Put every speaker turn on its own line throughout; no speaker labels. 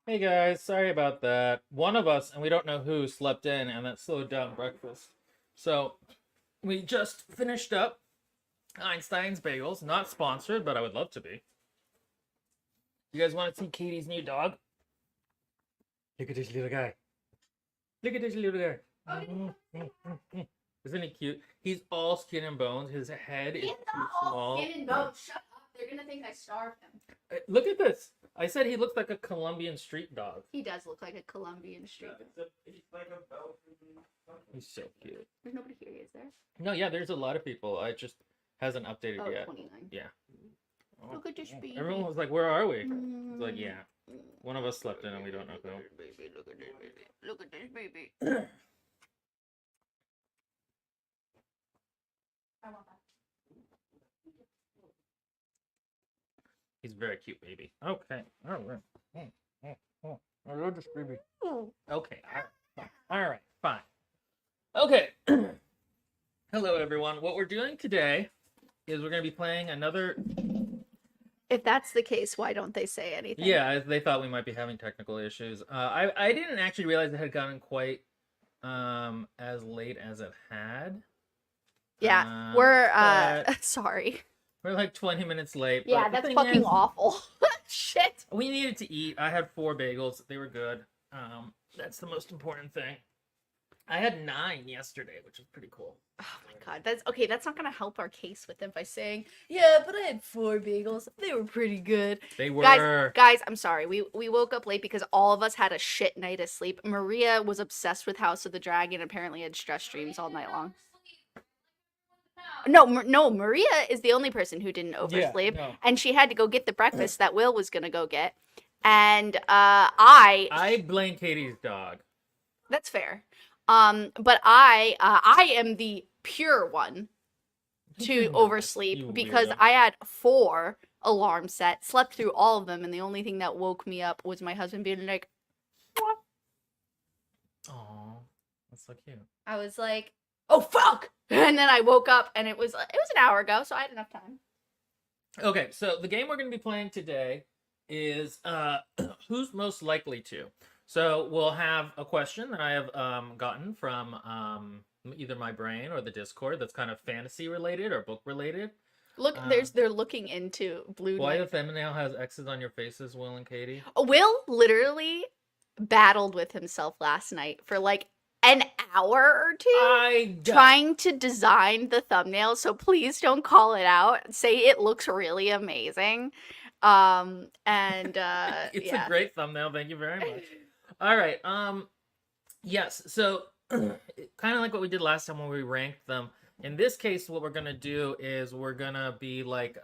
Hey guys, sorry about that. One of us, and we don't know who, slept in, and that slowed down breakfast. So, we just finished up Einstein's Bagels. Not sponsored, but I would love to be. You guys want to see Katie's new dog? Look at this little guy. Look at this little guy. Isn't he cute? He's all skin and bones. His head is too small.
Skin and bones. Shut up. They're gonna think I starved him.
Look at this. I said he looks like a Colombian street dog.
He does look like a Colombian street dog.
He's so cute.
There's nobody here, is there?
No, yeah, there's a lot of people. I just hasn't updated yet.
29.
Yeah.
Look at this baby.
Everyone was like, "Where are we?" It's like, yeah. One of us slept in and we don't know who.
Baby, look at this baby. Look at this baby. I want that.
He's a very cute baby. Okay. All right. I love this baby. Okay. All right. Fine. Okay. Hello, everyone. What we're doing today is we're going to be playing another...
If that's the case, why don't they say anything?
Yeah, they thought we might be having technical issues. I didn't actually realize it had gotten quite as late as it had.
Yeah, we're sorry.
We're like 20 minutes late.
Yeah, that's fucking awful. Shit.
We needed to eat. I had 4 bagels. They were good. That's the most important thing. I had 9 yesterday, which was pretty cool.
Oh my god, that's okay. That's not gonna help our case with them by saying, yeah, but I had 4 bagels. They were pretty good.
They were.
Guys, I'm sorry. We woke up late because all of us had a shit night of sleep. Maria was obsessed with House of the Dragon. Apparently, had stress dreams all night long. No, Maria is the only person who didn't oversleep, and she had to go get the breakfast that Will was gonna go get, and I
blame Katie's dog.
That's fair. But I am the pure one to oversleep because I had 4 alarms set, slept through all of them, and the only thing that woke me up was my husband being like, "What?"
Aw, that's so cute.
I was like, "Oh fuck!" And then I woke up, and it was an hour ago, so I had enough time.
Okay, so the game we're going to be playing today is who's most likely to. So we'll have a question that I have gotten from either my brain or the Discord that's kind of fantasy related or book related.
Look, they're looking into blue.
Why the thumbnail has X's on your faces, Will and Katie?
Will literally battled with himself last night for like an hour or two trying to design the thumbnail, so please don't call it out. Say it looks really amazing. It's
a great thumbnail, thank you very much. All right, yes, so kind of like what we did last time when we ranked them. In this case, what we're gonna do is we're gonna be like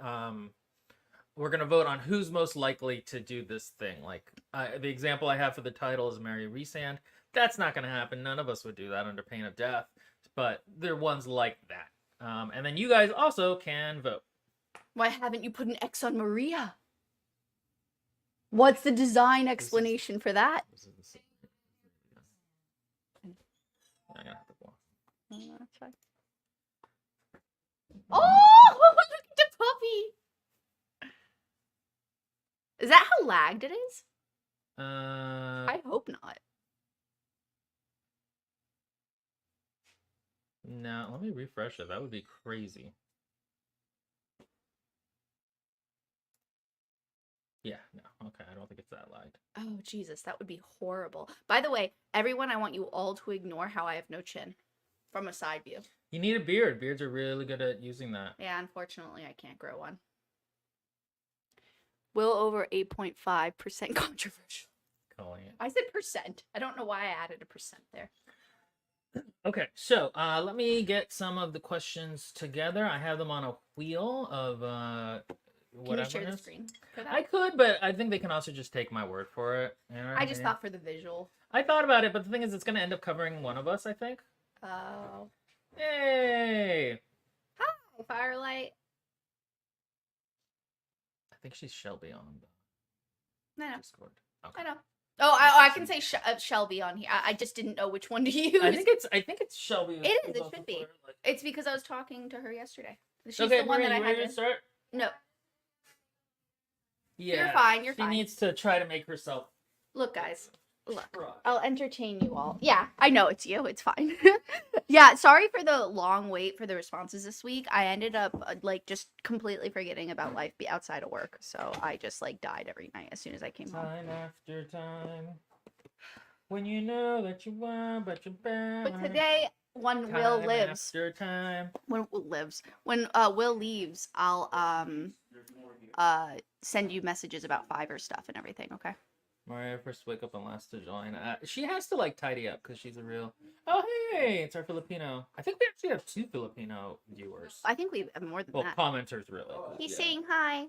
we're gonna vote on who's most likely to do this thing. Like the example I have for the title is marry Rhysand. That's not gonna happen. None of us would do that under pain of death, but there are ones like that. And then you guys also can vote.
Why haven't you put an X on Maria? What's the design explanation for that? That's fine. Oh, look at the puppy! Is that how lagged it is? I hope not.
No, let me refresh it. That would be crazy. Yeah, no, okay, I don't think it's that lagged.
Oh, Jesus, that would be horrible. By the way, everyone, I want you all to ignore how I have no chin from a side view.
You need a beard. Beards are really good at using that.
Yeah, unfortunately, I can't grow one. Will over 8.5% controversial.
Calling it.
I said percent. I don't know why I added a percent there.
Okay, so let me get some of the questions together. I have them on a wheel of whatever.
Can you share the screen for that?
I could, but I think they can also just take my word for it. You know
I just thought for the visual.
I thought about it, but the thing is, it's going to end up covering one of us, I think.
Oh.
Hey!
Hi, Firelight.
I think she's Shelby on the Discord. Okay.
I know. Oh, I can say Shelby on here. I just didn't know which one to use.
I think it's Shelby.
It is. It should be. It's because I was talking to her yesterday. She's
okay,
the one that I had
to start.
No.
Yeah,
You're fine.
She needs to try to make herself
Look, guys. Look, I'll entertain you all. Yeah, I know it's you. It's fine. Yeah, sorry for the long wait for the responses this week. I ended up like just completely forgetting about life outside of work, so I just like died every night as soon as I came home.
Time after time, when you know that you won, but you're bad.
But today, when Will lives,
after time.
when Will leaves, I'll send you messages about Fiverr stuff and everything. Okay.
Maria first wake up and last to join. She has to like tidy up because she's a real. Oh hey, it's our Filipino. I think we actually have 2 Filipino viewers.
I think we have more than that.
Commenters really.
He's saying hi.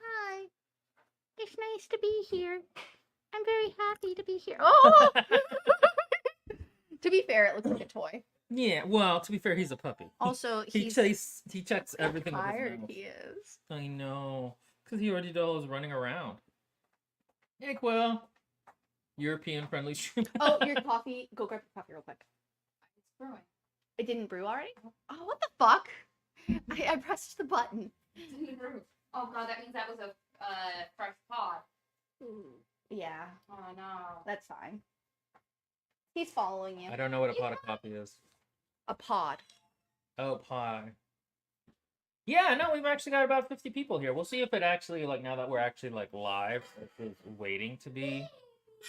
Hi. It's nice to be here. I'm very happy to be here. Oh. To be fair, it looks like a toy.
Yeah, well, to be fair, he's a puppy.
Also,
he checks everything.
How tired
with his
he is.
I know, because he already was running around. Hey, Quill. European friendly stream.
Oh, your coffee. Go grab your coffee real quick.
It's brewing.
It didn't brew already? Oh, what the fuck? I pressed the button.
It didn't brew. Oh god, that means that was a fresh pod.
Yeah.
Oh no.
That's fine. He's following you.
I don't know what a pot of coffee is.
A pod.
Oh, pie. Yeah, no, we've actually got about 50 people here. We'll see if it actually, like, now that we're actually, like, live, if it's waiting to be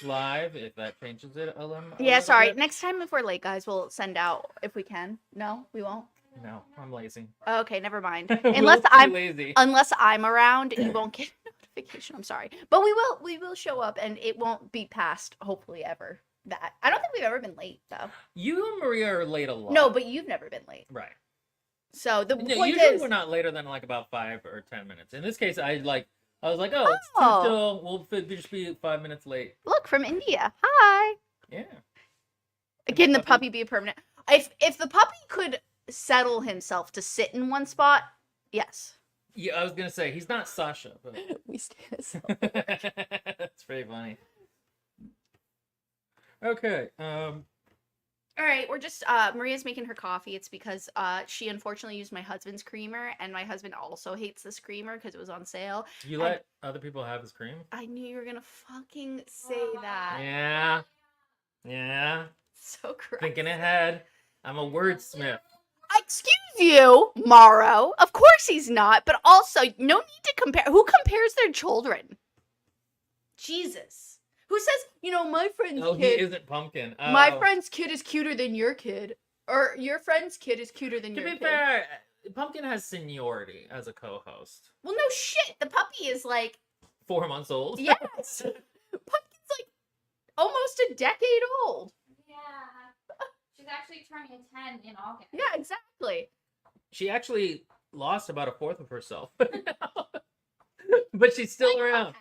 live, if that changes it a little.
Yeah, sorry. Bit. Next time if we're late, guys, we'll send out if we can. No, we won't.
No, I'm lazy.
Okay, never mind.
Unless I'm lazy.
Unless I'm around, you won't get a notification. I'm sorry, but we will show up, and it won't be past hopefully ever. That I don't think we've ever been late though.
You and Maria are late a lot.
No, but you've never been late.
Right.
So the point
usually
is,
we're not later than like about 5 or 10 minutes. In this case, I was like, oh, it's 2 till. We'll just be 5 minutes late.
Look, from India. Hi.
Yeah.
Can the puppy be a permanent? If the puppy could settle himself to sit in one spot, yes.
Yeah, I was gonna say he's not Sasha, but
we stand as
that's pretty funny. Okay.
All right, we're just Maria's making her coffee. It's because she unfortunately used my husband's creamer, and my husband also hates this creamer because it was on sale.
You let other people have his cream?
I knew you were gonna fucking say that.
Yeah. Yeah.
So gross.
Thinking ahead. I'm a wordsmith.
Excuse you, Morrow. Of course he's not, but also no need to compare. Who compares their children? Jesus. Who says, my friend's kid...
Oh, he isn't Pumpkin. Oh.
My friend's kid is cuter than your kid. Or your friend's kid is cuter than your kid.
To be fair, Pumpkin has seniority as a co-host.
Well, no shit. The puppy is like...
4 months old?
Yes. Pumpkin's like almost a decade old.
Yeah. She's actually turning 10 in August.
Yeah, exactly.
She actually lost about a fourth of herself. But she's still around.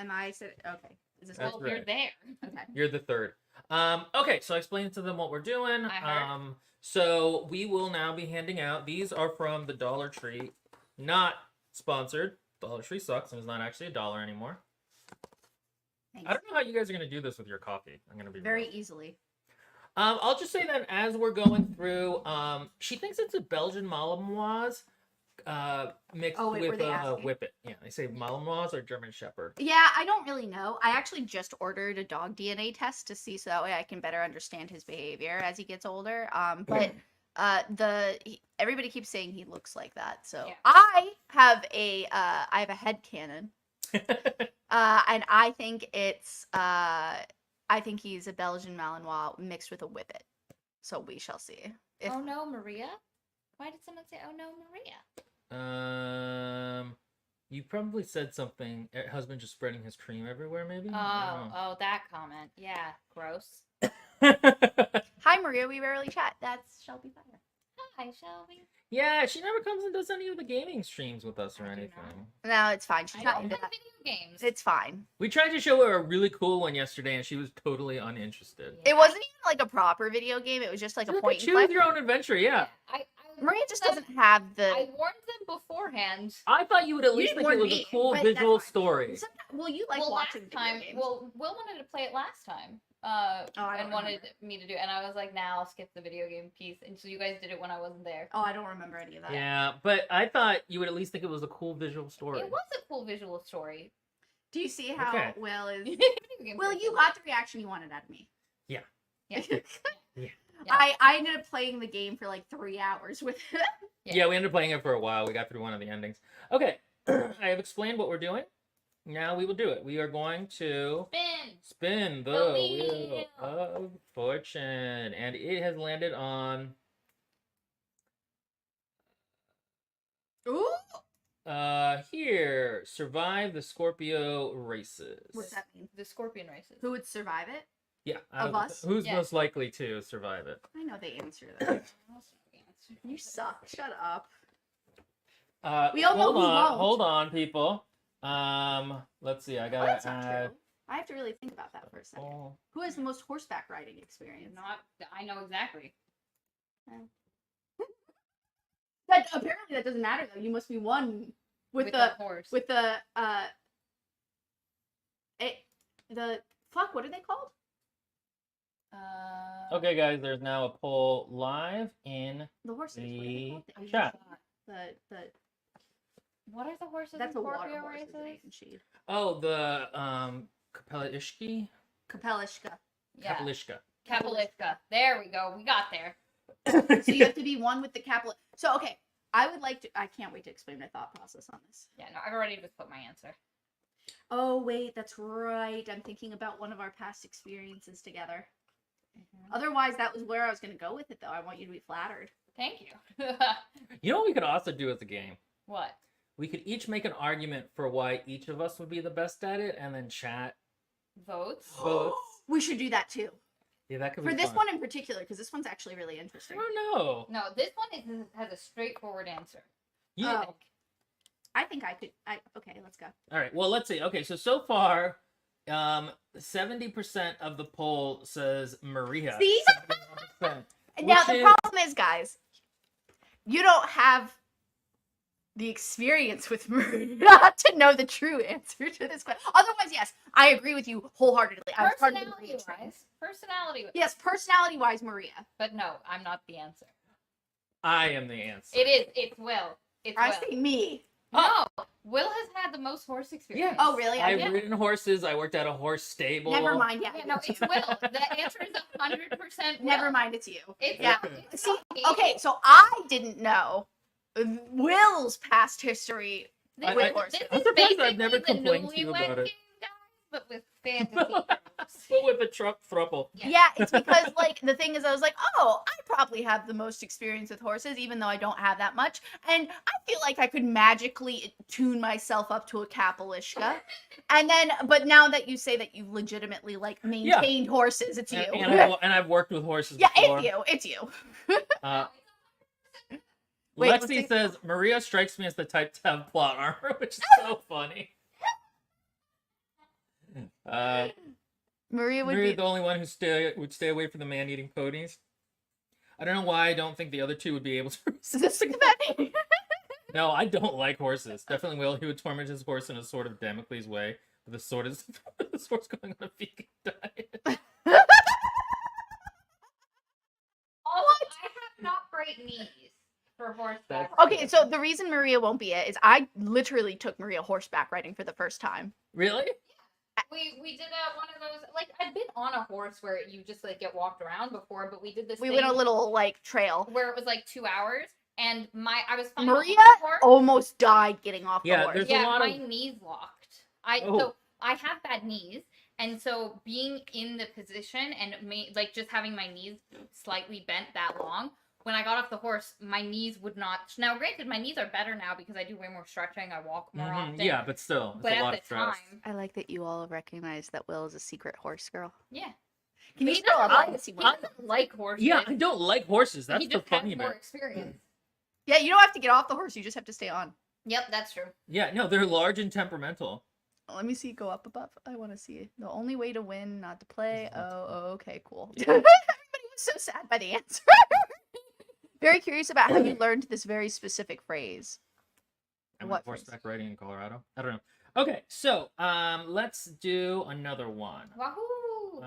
And I said, okay. Is this
well, right. You're there.
Okay.
You're the third. Okay, so I explained to them what we're doing. So we will now be handing out. These are from the Dollar Tree. Not sponsored. Dollar Tree sucks and it's not actually $1 anymore. Thanks. I don't know how you guys are going to do this with your coffee. I'm going to be
very easily.
I'll just say that as we're going through, she thinks it's a Belgian Malinois. Mixed with Whippet. Yeah, they say Malinois or German Shepherd.
Yeah, I don't really know. I actually just ordered a dog DNA test to see so that way I can better understand his behavior as he gets older. But everybody keeps saying he looks like that. So yeah. I have a headcanon. And I think he's a Belgian Malinois mixed with a Whippet. So we shall see.
Oh no, Maria? Why did someone say, oh no, Maria?
You probably said something. Husband just spreading his cream everywhere, maybe?
Oh, that comment. Yeah, gross.
Hi, Maria. We rarely chat. That's Shelby Fire.
Hi, Shelby.
Yeah, she never comes and does any of the gaming streams with us or anything.
No, it's fine. She's not into
that. Video games.
It's fine.
We tried to show her a really cool one yesterday, and she was totally uninterested.
Yeah. It wasn't even like a proper video game. It was just like a point and click.
Choose your own adventure, yeah.
Maria just doesn't have the...
I warned them beforehand.
I thought you would at least think it was a cool visual story.
Well, you like watching video games.
Well, Will wanted to play it last time.
don't
wanted me to do it. And I was like, nah, I'll skip the video game piece. And so you guys did it when I wasn't there.
Oh, I don't remember any of that.
Yeah, but I thought you would at least think it was a cool visual story.
It was a cool visual story.
Do you see how
Okay.
Will is...
Video game
Will,
person.
you got the reaction you wanted out of me.
Yeah.
Yeah.
Yeah.
I ended up playing the game for like 3 hours with it.
Yeah, we ended up playing it for a while. We got through one of the endings. Okay, I have explained what we're doing. Now we will do it. We are going to spin the wheel of fortune, and it has landed on
Ooh!
here. Survive the Scorpio races.
What's that mean?
The Scorpion races.
Who would survive it?
Yeah,
Of us?
who's
Yeah.
most likely to survive it?
I know the answer to that. You suck. Shut up. We all know
hold
who
on,
won't.
hold on, people. Let's see. I
Oh,
gotta
that's not
add.
true. I have to really think about that for a second.
Oh.
Who has the most horseback riding experience?
I know exactly.
That apparently that doesn't matter though. You must be one with the
horse.
with the fuck. What are they called?
Okay, guys. There's now a poll live in
The horses. What are they
the
called? I
chat.
The
What are the horses
that's
in
a water
Scorpio
horse.
races?
Isn't it? And she
Oh, the Kapela Ishki?
Kapelishka.
Yeah.
Kapelishka.
Kapelishka. There we go. We got there.
So you have to be one with the capital. So okay, I would like to. I can't wait to explain my thought process on this.
Yeah, no, I've already just put my answer.
Oh wait, that's right. I'm thinking about one of our past experiences together. Otherwise, that was where I was going to go with it, though. I want you to be flattered.
Thank you.
You know what we could also do as a game?
What?
We could each make an argument for why each of us would be the best at it, and then chat
Votes?
votes.
We should do that too.
Yeah, that could be
For this
fun.
one in particular, because this one's actually really
I
interesting.
don't know.
No, this one has a straightforward answer.
Yeah.
Oh. I think I could. Okay, let's go.
All right. Well, let's see. Okay, so far, 70% of the poll says Maria.
See?
71%.
Now
Which
the
is-
problem is, guys, you don't have the experience with Maria to know the true answer to this question. Otherwise, yes, I agree with you wholeheartedly. I was part of the Maria train.
Personality-wise.
Yes, personality-wise, Maria.
But no, I'm not the answer.
I am the answer.
It is. It's Will. It's
I
Will.
say me.
No, Will has had the most horse experience.
Oh, really?
I've
Yeah.
ridden horses. I worked at a horse stable.
Never mind. Yeah.
Yeah, no, it's Will. The answer is 100% Will.
Never mind. It's you.
It's
Yeah.
it's
See,
me.
okay, so I didn't know Will's past history
This,
with
I-
horses.
this
I'm
is
surprised I've
basically
never
the
complained to you
Newlywed
about it.
Game, guys, but with fantasy.
But with a thruple.
Yeah, it's because like the thing is, I was like, oh, I probably have the most experience with horses, even though I don't have that much, and I feel like I could magically tune myself up to a Kapelishka. And then, but now that you say that you've legitimately like maintained horses, it's you.
And I've worked with horses
Yeah,
before.
it's you. Wait, let's
Lexi
see.
says, Maria strikes me as the type to have plot armor, which is so funny.
Maria would
Maria's
be.
the only one who would stay away from the man-eating ponies. I don't know why I don't think the other two would be able to resist. No, I don't like horses. Definitely will. He would torment his horse in a sort of Damocles way. But the sword's going on a vegan diet.
Also, I have not great knees for horseback.
Okay, so the reason Maria won't be it is I literally took Maria horseback riding for the first time.
Really?
We did one of those, like, I've been on a horse where you just like get walked around before, but we did this
We
thing
went a little like trail.
where it was like 2 hours, and I was fine
Maria
on the horse.
almost died getting off the
Yeah,
horse.
there's a
Yeah,
lot
my
of-
knees locked.
Oh.
So I have bad knees, and so being in the position and like just having my knees slightly bent that long, when I got off the horse, my knees would not. Now, granted, my knees are better now because I do way more stretching. I walk more often.
Yeah, but still, it's
But
a lot
at
of
the
stress.
time,
I like that you all recognize that Will is a secret horse girl.
yeah.
Can you
He
spell
doesn't
out
like-
legacy
he
one?
doesn't like horses.
Yeah, I don't like horses. That's
he
the
just
funny
has more
bit.
experience.
Yeah, you don't have to get off the horse. You just have to stay on.
Yep, that's true.
Yeah, no, they're large and temperamental.
Let me see. Go up above. I want to see. The only way to win, not to play. Oh, okay, cool. Everybody was so sad by the answer. Very curious about how you learned this very specific phrase.
I
What
went
phrase?
horseback riding in Colorado. I don't know. Okay, so let's do another one.
Wahoo!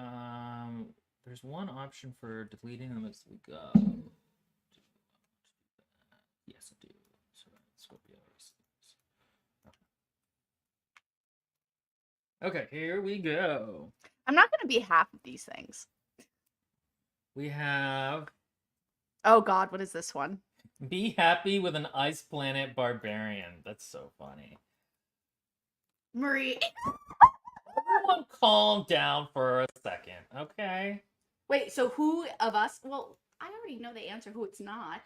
There's one option for deleting them as we go. Yes, I do. Scorpio. Okay, here we go.
I'm not gonna be half of these things.
We have
Oh God, what is this one?
Be happy with an ice planet barbarian. That's so funny.
Marie.
Everyone calm down for a second, okay?
Wait, so who of us? Well, I already know the answer. Who it's not.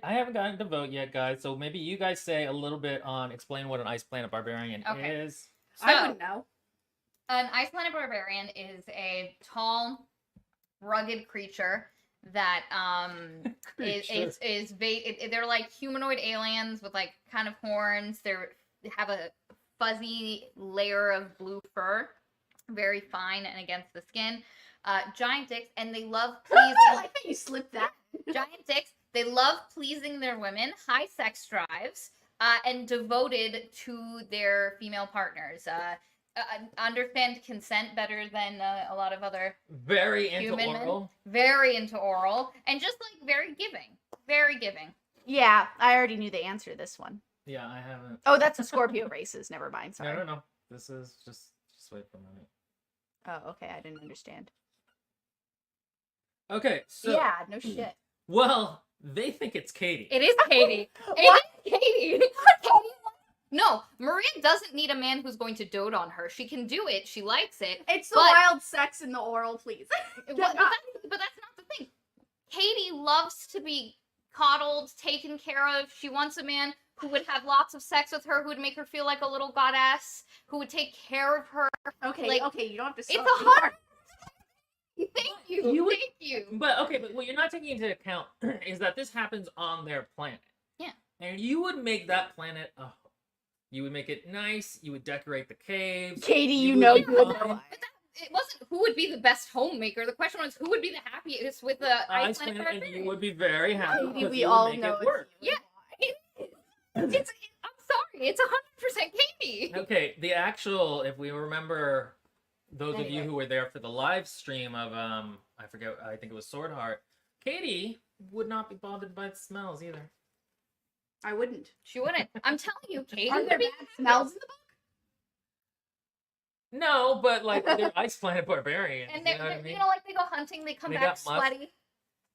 I haven't gotten to vote yet, guys. So maybe you guys say a little bit on explain what an ice planet barbarian is.
So,
I wouldn't know.
An ice planet barbarian is a tall, rugged creature that they're like humanoid aliens with like kind of horns. They have a fuzzy layer of blue fur, very fine and against the skin. Giant dicks, and they love pleasing.
I think you slipped that.
Giant dicks. They love pleasing their women, high sex drives, and devoted to their female partners. Understand consent better than a lot of other
Very into
human
oral.
men. Very into oral, and just like very giving. Very giving.
Yeah, I already knew the answer to this one.
Yeah, I haven't.
Oh, that's a Scorpio races. Never mind. Sorry.
No. This is just wait for a minute.
Oh, okay. I didn't understand.
Okay, so
Yeah, no shit.
well, they think it's Katie.
It is Katie.
What?
It is Katie. No, Maria doesn't need a man who's going to dote on her. She can do it. She likes it.
It's the
But-
wild sex in the oral, please.
But that's not the thing. Katie loves to be coddled, taken care of. She wants a man who would have lots of sex with her, who would make her feel like a little goddess, who would take care of her.
Okay,
Like,
okay, you don't have to.
It's
stop.
100. Thank you.
You would-
Thank you.
But okay, but what you're not taking into account is that this happens on their planet.
Yeah.
And you would make that planet you would make it nice, you would decorate the caves.
Katie, you
would
know
be
you would
fine.
know.
It wasn't who would be the best homemaker. The question was who would be the happiest with the
Ice
Icelandic
planet, and you
barbarian.
would be very happy.
Katie,
because
we
you would
all
make
know
it
it's
work.
you.
Yeah. I'm sorry. It's 100% Katie.
Okay, the actual, if we remember, those of you
Anyway.
who were there for the live stream of I forget, I think it was Sword Heart. Katie would not be bothered by the smells either.
I wouldn't.
She wouldn't. I'm telling you, Katie.
Are
would
there
be
bad smells in the book?
No, but like they're Ice Planet Barbarians.
And
you
they're,
know what I mean?
you know, like they go hunting, they come
They
back
got musk.
sweaty.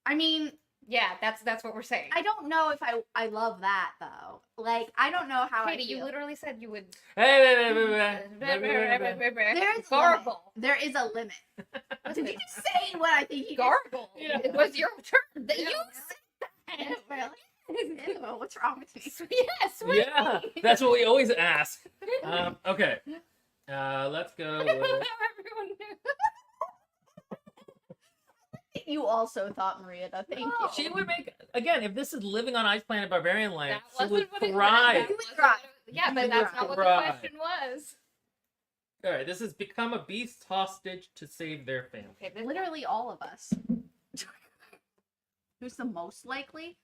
I mean,
Yeah, that's what we're saying.
I don't know if I love that though. Like, I don't know how
Katie,
I feel.
you literally said you would.
Hey,
There's
Gargle.
There is a limit. Did you just say what I think you
Gargle.
Yeah.
It was your turn. That
Yeah.
you said
Ew, really? Ew, what's wrong with me?
that. Yes. Really.
Yeah, that's what we always ask. Okay, let's go. With...
Everyone knew.
You also thought Maria. Thank you.
She would make again if this is living on Ice Planet Barbarian land.
That
She would
wasn't what it
thrive.
that wasn't what it- Yeah,
You
but
would
that's not what the
thrive.
question was.
All right, this has become a beast hostage to save their family.
Okay, this,
Literally all of us. Who's the most likely?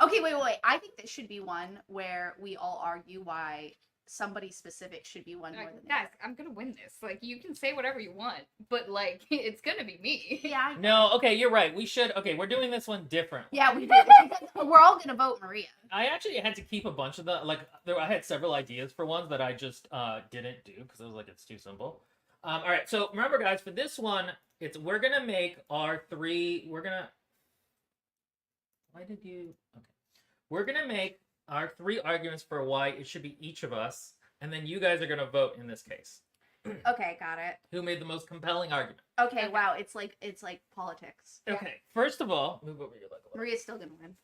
Okay, wait. I think this should be one where we all argue why somebody specific should be one more than the
guys,
other.
I'm gonna win this. Like, you can say whatever you want, but like, it's gonna be me.
Yeah.
No, okay, you're right. We should. Okay, we're doing this one different.
Yeah, we did. We're all gonna vote Maria.
I actually had to keep a bunch of the like. I had several ideas for ones that I just didn't do because I was like, it's too simple. All right, so remember, guys, for this one, we're gonna make our three. Why did you? Okay, we're gonna make our three arguments for why it should be each of us, and then you guys are gonna vote in this case.
Okay, got it.
Who made the most compelling argument?
Okay,
Okay.
wow, it's like politics.
Yeah.
Okay, first of all, move over your leg a little.
Maria's still gonna win.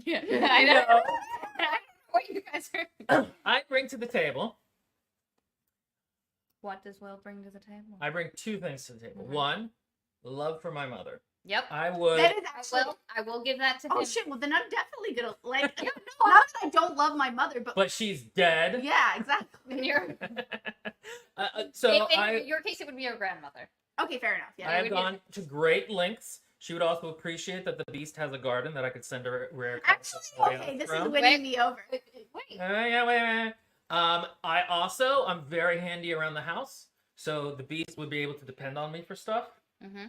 Yeah, I know. I don't know what you guys are.
I bring to the table.
What does Will bring to the table?
I bring two things to the table.
Mhm.
One, love for my mother.
Yep.
I would.
That is actually.
I will give that to him.
Oh shit! Well, then I'm definitely gonna like.
Yeah,
Not that I don't love my mother, but
But she's dead.
yeah, exactly.
In your,
So
in your case, it would be your grandmother.
Okay, fair enough. Yeah.
I have
we did.
gone to great lengths. She would also appreciate that the beast has a garden that I could send her rare.
Actually,
copies of
okay, this is
from.
winning me over.
Wait.
Yeah, wait. I'm very handy around the house. So the beast would be able to depend on me for stuff.
Mm-hmm.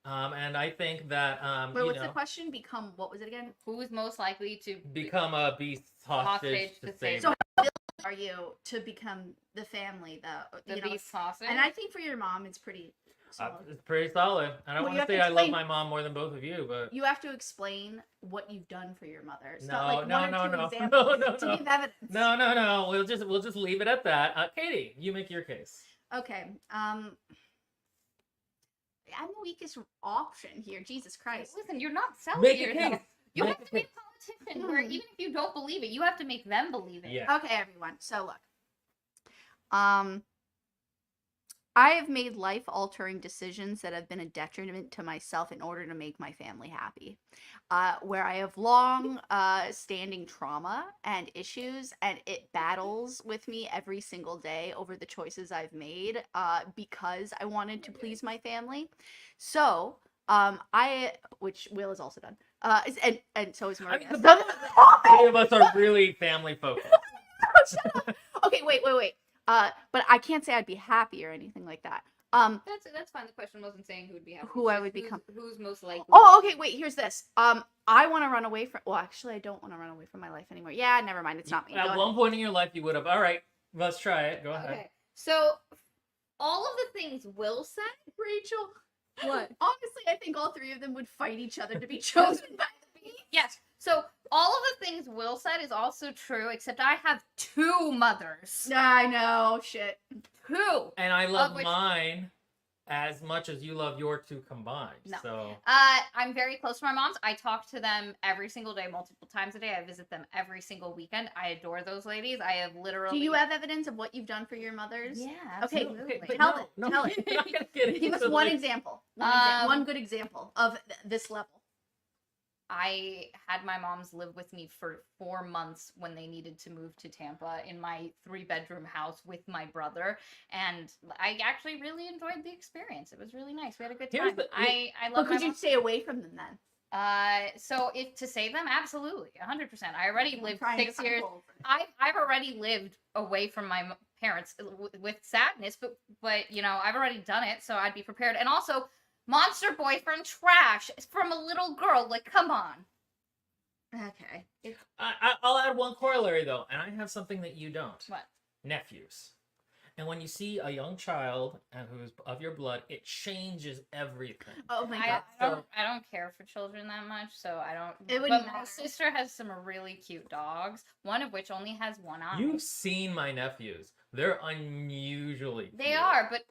And I think that
Wait, what's the question? Become what was it again?
Who's most likely to
become a beast hostage to save.
So are you to become the family,
the beast hostage?
And I think for your mom, it's pretty solid.
It's pretty solid. I don't want to say I love my mom more than both of you, but
you have to explain what you've done for your mother. It's
no,
not like
no,
one
no,
or two
no,
examples
no, no,
to
no.
give evidence.
No. We'll just leave it at that. Katie, you make your case.
Okay. I'm the weakest option here. Jesus Christ.
Listen, you're not selling
Make a
yourself.
case.
You
Make
have to be a politician where even if you don't believe it, you have to make them believe it.
Yeah.
Okay, everyone. So look. I have made life-altering decisions that have been a detriment to myself in order to make my family happy. Where I have long standing trauma and issues, and it battles with me every single day over the choices I've made because I wanted to please my family. So, which Will has also done, and so is Maria.
I mean, the three of us are really family focused.
Okay, wait. But I can't say I'd be happy or anything like that.
That's fine. The question wasn't saying who would be happy.
Who I would become.
Who's most likely.
Oh, okay. Wait. Here's this. I want to run away from. Well, actually, I don't want to run away from my life anymore. Yeah, never mind. It's not me.
At one point in your life, you would have. All right, let's try it. Go ahead.
Okay. So, all of the things Will said,
Rachel.
What?
Honestly, I think all three of them would fight each other to be chosen by the beast.
Yes. So all of the things Will said is also true, except I have two mothers.
I know. Shit.
Two.
And I love mine as much as you love your two combined.
No.
So
I'm very close to my moms. I talk to them every single day, multiple times a day. I visit them every single weekend. I adore those ladies. I have literally.
Do you have evidence of what you've done for your mothers?
Yeah.
Okay.
Absolutely.
but
Tell
no,
it.
no,
Tell it.
you're not gonna get
Give us
into,
one
like-
example. One good example of this level.
I had my moms live with me for 4 months when they needed to move to Tampa in my 3-bedroom house with my brother, and I actually really enjoyed the experience. It was really nice. We had a good time. I love.
But could you stay away from them then?
So if to save them, absolutely, 100%. I already lived 6 years. I've already lived away from my parents with sadness, but you know I've already done it, so I'd be prepared. And also. Monster boyfriend trash from a little girl. Like, come on.
Okay.
I'll add one corollary though, and I have something that you don't.
What?
Nephews. And when you see a young child who's of your blood, it changes everything.
Oh my god.
I don't care for children that much, so I don't.
It wouldn't
But my
matter.
sister has some really cute dogs. One of which only has one eye.
You've seen my nephews. They're unusually cute.
They are, but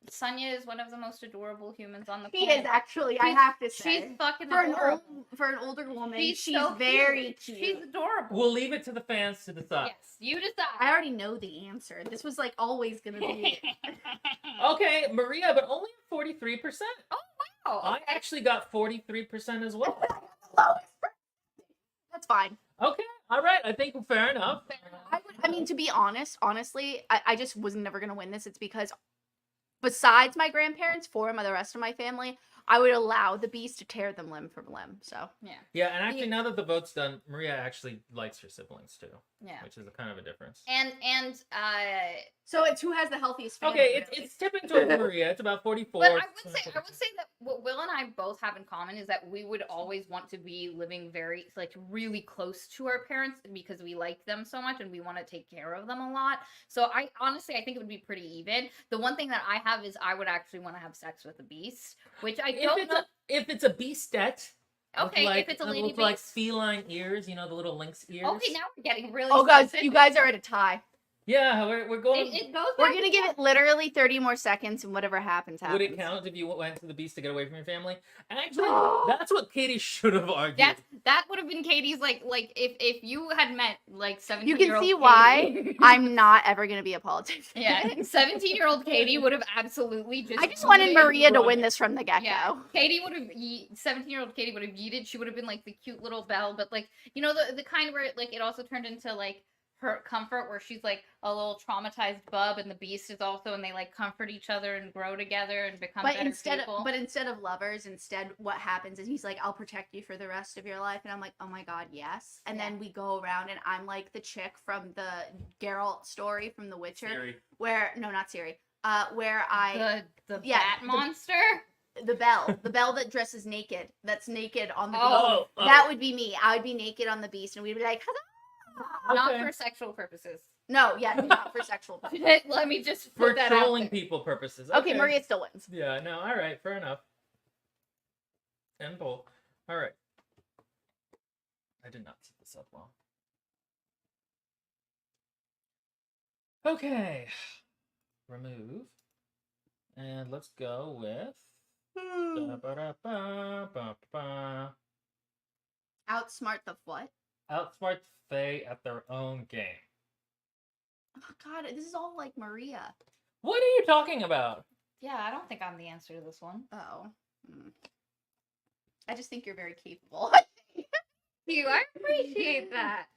Sonia is one of the most adorable humans on the
She
planet.
is actually. I have to say.
She's fucking
for
adorable.
For an older woman, she's
so
very cute.
She's adorable.
We'll leave it to the fans to decide.
Yes, you decide.
I already know the answer. This was like always gonna be.
Okay, Maria, but only 43%.
Oh wow!
I actually got 43% as well.
That's fine.
Okay, all right. I think fair enough.
I mean, to be honestly, I just was never gonna win this. It's because besides my grandparents, 4 of the rest of my family, I would allow the beast to tear them limb from limb. So
yeah.
Yeah, and actually, now that the vote's done, Maria actually likes her siblings too.
Yeah.
Which is a kind of a difference.
And
so it's who has the healthiest family.
Okay,
really.
it's tipping towards Maria. It's about 44.
But I would say that what Will and I both have in common is that we would always want to be living very really close to our parents because we like them so much and we want to take care of them a lot. So I think it would be pretty even. The one thing that I have is I would actually want to have sex with a beast, which I don't know.
If it's a beastette.
Okay,
with
if it's a lady
with
beast.
like feline ears, you know, the little lynx ears.
Okay, now we're getting really.
Oh guys,
specific.
you guys are at a tie.
Yeah, we're going.
It goes.
We're
back
gonna
to
give it literally 30 more seconds, and whatever happens, happens.
Would it count if you went to the beast to get away from your family? Actually, that's what Katie should have argued.
That would have been Katie's like if you had met like 17.
You can see why I'm not ever gonna be a politician.
Yeah, 17-year-old Katie would have absolutely just.
I just wanted Maria to win this from the get-go.
Yeah, Katie would have. 17-year-old Katie would have yeeted. She would have been like the cute little belle, but like you know the kind where like it also turned into like her comfort where she's like a little traumatized bub and the beast is also and they like comfort each other and grow together and become better people.
But instead of lovers, what happens is he's like, I'll protect you for the rest of your life, and I'm like, oh my god, yes. And then we go around and I'm like the chick from the Geralt story from The Witcher.
Siri.
Not Siri. where I
the
yeah,
bat monster.
the bell that dresses naked. That's naked on the beast.
Oh,
That would be me. I would be naked on the beast, and we'd be like,
Okay.
Not for sexual purposes.
no, yeah, not for sexual purposes.
Let me just
For
put that out
trolling
there.
people purposes.
Okay, Maria still wins.
Yeah, no, all right, fair enough. Simple. All right. I did not set this up well. Okay. Remove. And let's go with...
Outsmart the what?
Outsmart the Fae at their own game.
Oh god, this is all like Maria.
What are you talking about?
Yeah, I don't think I'm the answer to this one.
Oh. I just think you're very capable.
I appreciate that.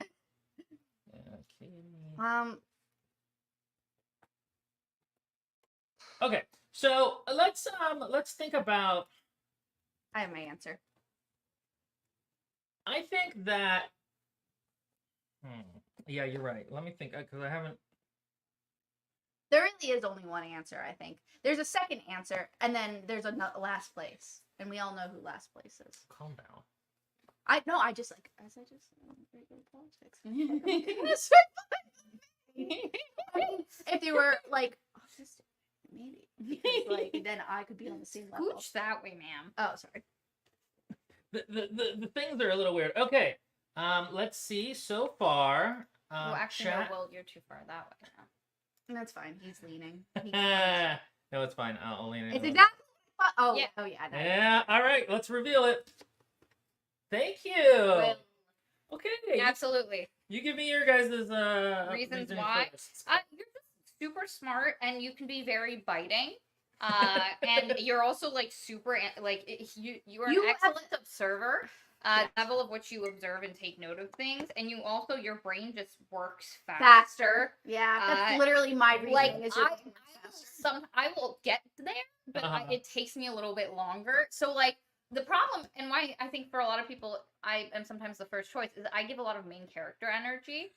Okay. Okay, so let's think about.
I have my answer.
I think that. Yeah, you're right. Let me think, because I haven't.
There really is only one answer, I think. There's a second answer, and then there's a last place. And we all know who last place is.
Calm down.
I just like, as I just said, I'm very good at politics. If they were like, autistic, maybe. Because, like, then I could be on the same level.
Scooch that way, ma'am.
Oh, sorry.
The things are a little weird. Okay, let's see. So far,
Well, actually,
chat...
no, Will, you're too far that way now.
That's fine. He's leaning.
No, it's fine. I'll lean in.
It's exactly. Oh,
Yeah.
Oh, yeah. No.
Yeah. All right. Let's reveal it. Thank you.
Will,
Okay.
absolutely.
You give me your guys'
Reasons
reasoning
why?
first.
You're just super smart, and you can be very biting. And you're also like super like you're an excellent observer. Level of which you observe and take note of things, and you also your brain just works faster.
Yeah, that's literally my reasoning.
Like
is
I will get there, but it takes me a little bit longer. So like the problem, and why I think for a lot of people I am sometimes the first choice, is I give a lot of main character energy,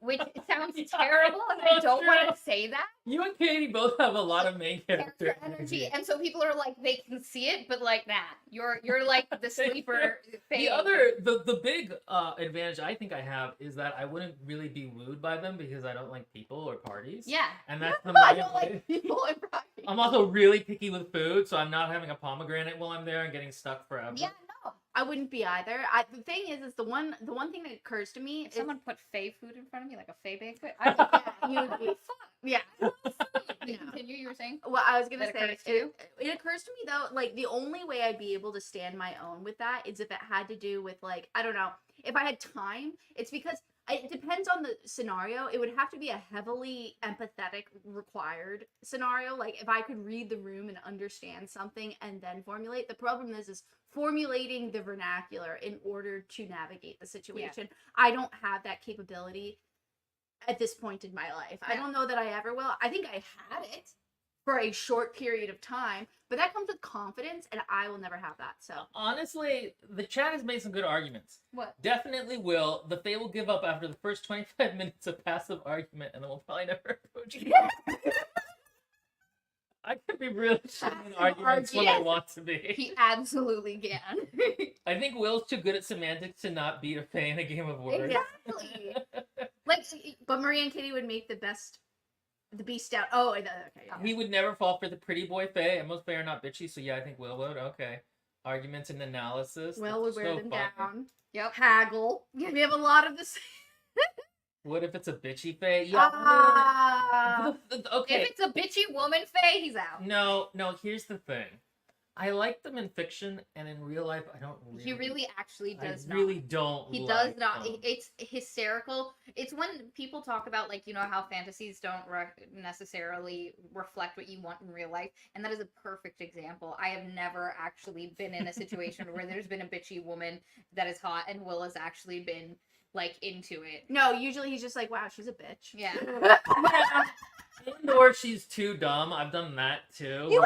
which sounds terrible, and I don't want to say that.
You and Katie both have a lot advantage character energy,
and so people are like, they can see it, but like, nah, you're like the sleeper.
The big advantage I think I have is that I wouldn't really be wooed by them because I don't like people or parties.
Yeah,
and that's the
I don't like people and parties.
I'm also really picky with food, so I'm not having a pomegranate while I'm there and getting stuck forever.
Yeah, no, I wouldn't be either. The thing is the one thing that occurs to me
if
is
someone put Fae food in front of me, like a Fae banquet,
you would be yeah.
Continue. You were saying?
Well, I was gonna
That
say
occurs to you?
it occurs to me though, like the only way I'd be able to stand my own with that is if it had to do with like, I don't know, if I had time. It's because it depends on the scenario. It would have to be a heavily empathetic required scenario. Like if I could read the room and understand something and then formulate. The problem is formulating the vernacular in order to navigate the situation. Yeah. I don't have that capability at this point in my life. Yeah. I don't know that I ever will. I think I had it for a short period of time, but that comes with confidence, and I will never have that. So
honestly, the chat has made some good arguments.
What?
Definitely will. The Fae will give up after the first 25 minutes of passive argument, and then we'll probably never approach you. I can be really shitty in arguments when I want to be.
He absolutely can.
I think Will's too good at semantics to not beat a Fae in a game of words.
Exactly. But Maria and Kitty would make the beast out. Oh, okay. Yeah.
He would never fall for the pretty boy Fae, and most Fae are not bitchy, so yeah, I think Will would. Okay. Arguments and analysis.
Will would wear them down.
Yep.
Haggle. We have a lot of this.
What if it's a bitchy Fae? Yeah. Okay.
If it's a bitchy woman Fae, he's out.
No, here's the thing. I like them in fiction, and in real life, I don't really.
He really actually does not.
I really don't.
He does not. It's hysterical. It's when people talk about, like, you know, how fantasies don't necessarily reflect what you want in real life, and that is a perfect example. I have never actually been in a situation where there's been a bitchy woman that is hot, and Will has actually been, like, into it.
No, usually he's just like, wow, she's a bitch.
Yeah.
Or she's too dumb. I've done that too.
You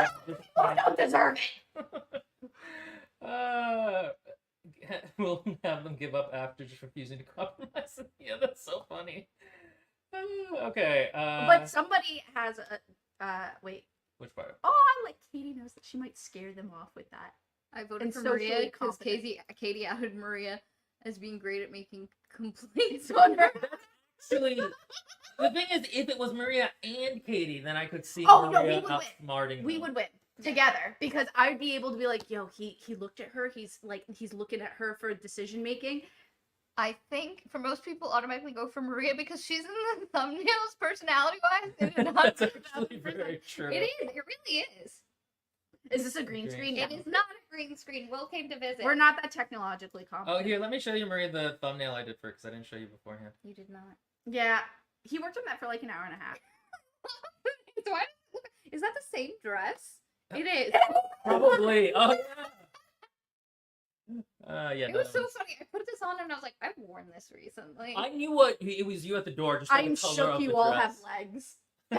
don't deserve
it. We'll have them give up after just refusing to compromise. Yeah, that's so funny. Okay.
But somebody has wait.
Which part?
Oh, I like Katie knows that she might scare them off with that.
I voted
And
for
socially
Maria because
confident.
Katie outed Maria as being great at making complaints on her.
Actually, the thing is, if it was Maria and Katie, then I could see
Oh, no, we
Maria
would win.
outsmarting
We
them.
would win together because I'd be able to be like, yo, he looked at her. He's looking at her for decision making.
I think for most people automatically go for Maria because she's in the thumbnails personality-wise.
That's actually very true.
It is. It really is.
Is this a green screen?
It is not a green screen. Will came to visit.
We're not that technologically
Oh,
competent.
here, let me show you, Maria, the thumbnail I did for it, because I didn't show you beforehand.
You did not.
Yeah, he worked on that for like an hour and a half.
So is that the same dress? It is.
Probably. Oh, yeah.
It was so funny. I put this on and I was like, I've worn this recently.
I knew what it was. You at the door. Just
I'm shook you all have legs. Hey,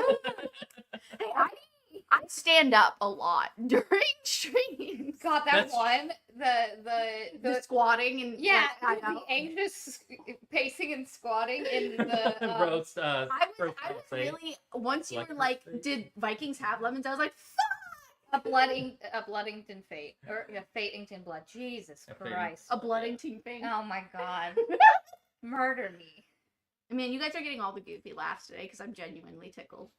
I stand up a lot during streams.
God, that one,
The squatting and
yeah,
like,
the anxious pacing and squatting in the
roast.
I was really once you were like, did Vikings have lemons? I was like, fuck!
a Bloodington fate or Fatington blood. Jesus Christ,
A Bloodington thing.
Oh my God, murder me.
Man, you guys are getting all the goofy laughs today because I'm genuinely tickled.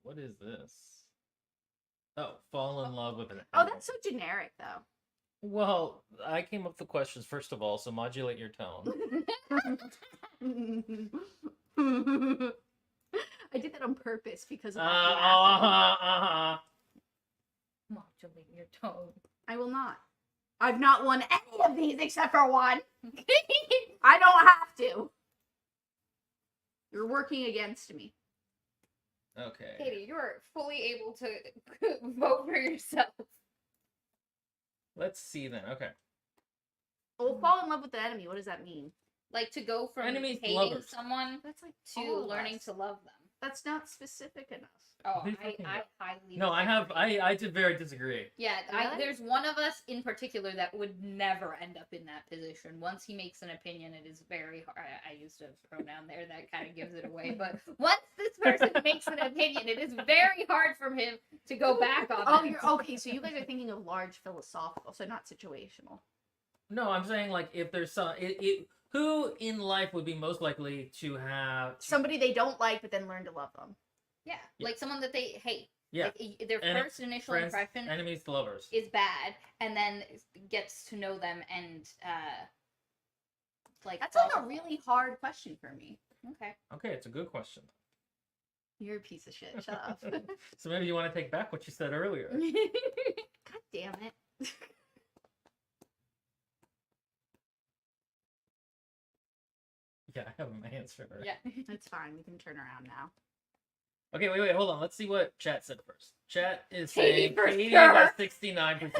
What is this? Oh, fall in love with an
Oh, that's so generic, though.
Well, I came up with the questions first of all, so modulate your tone.
I did that on purpose because of
Modulate your tone.
I will not. I've not won any of these except for one. I don't have to. You're working against me.
Okay.
Katie, you are fully able to vote for yourself.
Let's see then. Okay.
Well, fall in love with the enemy. What does that mean?
Like to go from
Enemies to
hating
lovers.
someone
That's like
to
all of
learning
us.
to love them.
That's not specific enough.
Oh,
What are you
I
talking about?
highly
No, I have.
disagree.
I did very disagree.
Yeah,
Really?
there's one of us in particular that would never end up in that position. Once he makes an opinion, it is very hard. I used a pronoun there that kind of gives it away. But once this person makes an opinion, it is very hard for him to go back on
Oh,
it.
you're okay. So you guys are thinking of large philosophical, so not situational.
No, I'm saying like if there's some who in life would be most likely to have
Somebody they don't like, but then learn to love them.
Yeah,
Yeah.
like someone that they hate.
Yeah.
Like, their
And
first initial
friends,
impression
enemies to lovers.
is bad, and then gets to know them and like
That's like a
fall-
really hard question for me.
okay.
Okay, it's a good question.
You're a piece of shit. Shut up.
So maybe you want to take back what you said earlier.
God damn it.
Yeah, I have my answer.
Yeah.
It's fine. We can turn around now.
Okay, wait, hold on. Let's see what chat said first. Chat is
Katie
saying
for
Katie
sure.
has 69%.
She's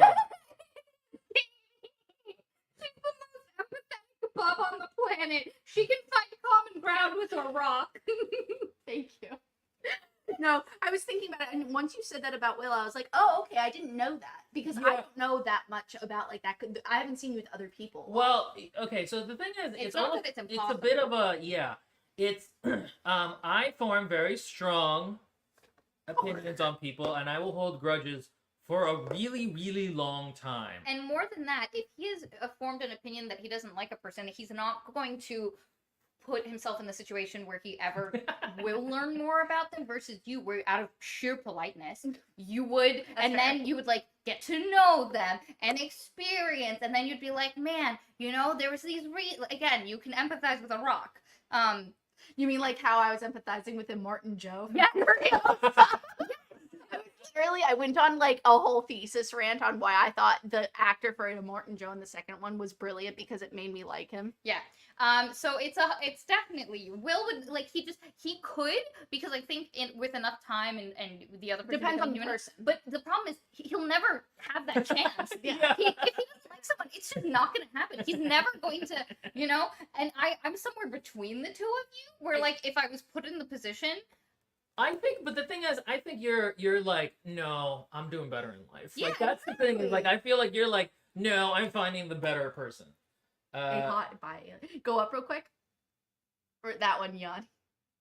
the most empathetic bub on the planet. She can find common ground with a rock.
Thank you. No, I was thinking about it, and once you said that about Will, I was like, oh, okay, I didn't know that because I
Yeah.
don't know that much about like that. I haven't seen you with other people.
Well, okay, so the thing is,
It's not
almost,
that it's
it's a
impossible.
bit of a, yeah. It's, I form very strong opinions on people, and I will hold grudges for a really, really long time.
And more than that, if he has formed an opinion that he doesn't like a person, he's not going to put himself in the situation where he ever will learn more about them versus you, where out of sheer politeness, you would, and
fair.
then you would like get to know them and experience, and then you'd be like, man, you know, there was these again, you can empathize with a rock.
You mean like how I was empathizing with Immortan Joe?
Yeah, for real.
I went on like a whole thesis rant on why I thought the actor for Immortan Joe in the second one was brilliant because it made me like him.
Yeah. So it's definitely Will would like he could because I think with enough time and the other person
Depends on the
becoming human,
person.
but the problem is he'll never have that chance.
Yeah.
If he doesn't like someone, it's just not going to happen. He's never going to, you know. And I'm somewhere between the two of you, where like if I was put in the position.
I think, but the thing is, I think you're like, no, I'm doing better in life.
Yeah,
like that's the thing.
exactly.
Is like I feel like you're like, no, I'm finding the better person.
Go up real quick. Or that one, yawn.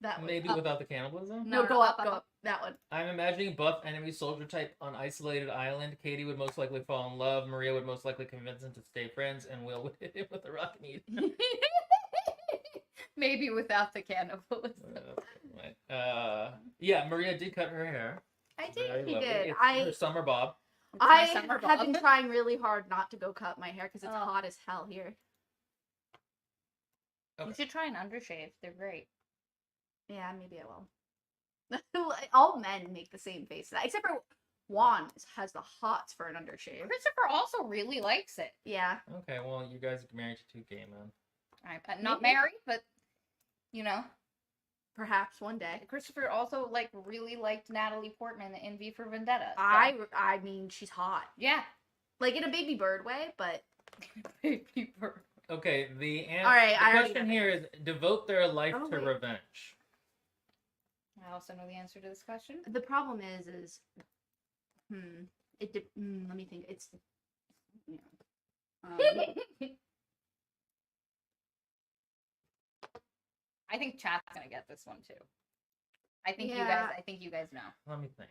That one.
Maybe without the cannibalism?
No, go up, go up. That one.
I'm imagining buff enemy soldier type on isolated island. Katie would most likely fall in love. Maria would most likely convince him to stay friends, and Will would hit him with a rock and eat him.
Maybe without the cannibalism.
Yeah, Maria did cut her hair.
I did.
Very
He
lovely.
did.
It's her summer bob.
I
summer
have
bob.
been trying really hard not to go cut my hair because it's
Oh.
hot as hell here.
You should try an undershave. They're great.
Yeah, maybe I will. All men make the same face, except for Juan has the hots for an undershave.
Christopher also really likes it.
Yeah.
Okay, well, you guys are married to two gay men.
I'm not
Maybe.
married, but you know,
Perhaps one day.
Christopher also really liked Natalie Portman in V for Vendetta. So.
I mean, she's hot.
Yeah.
Like in a baby bird way, but
Baby bird.
Okay, the
All right, I
the
already
question
know.
here is devote their life
Oh,
to
wait.
revenge.
I also know the answer to this question.
the problem is let me think. It's
I think chat's gonna get this one too. I think
Yeah.
you guys know.
Let me think.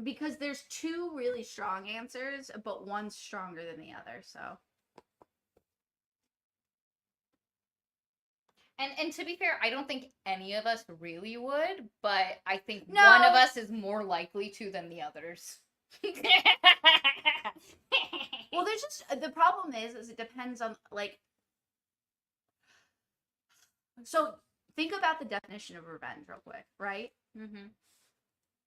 because there's two really strong answers, but one's stronger than the other. So
And to be fair, I don't think any of us really would, but I think
No.
one of us is more likely to than the others.
well, there's just the problem is it depends on like. So think about the definition of revenge real quick, right?
Mm-hmm.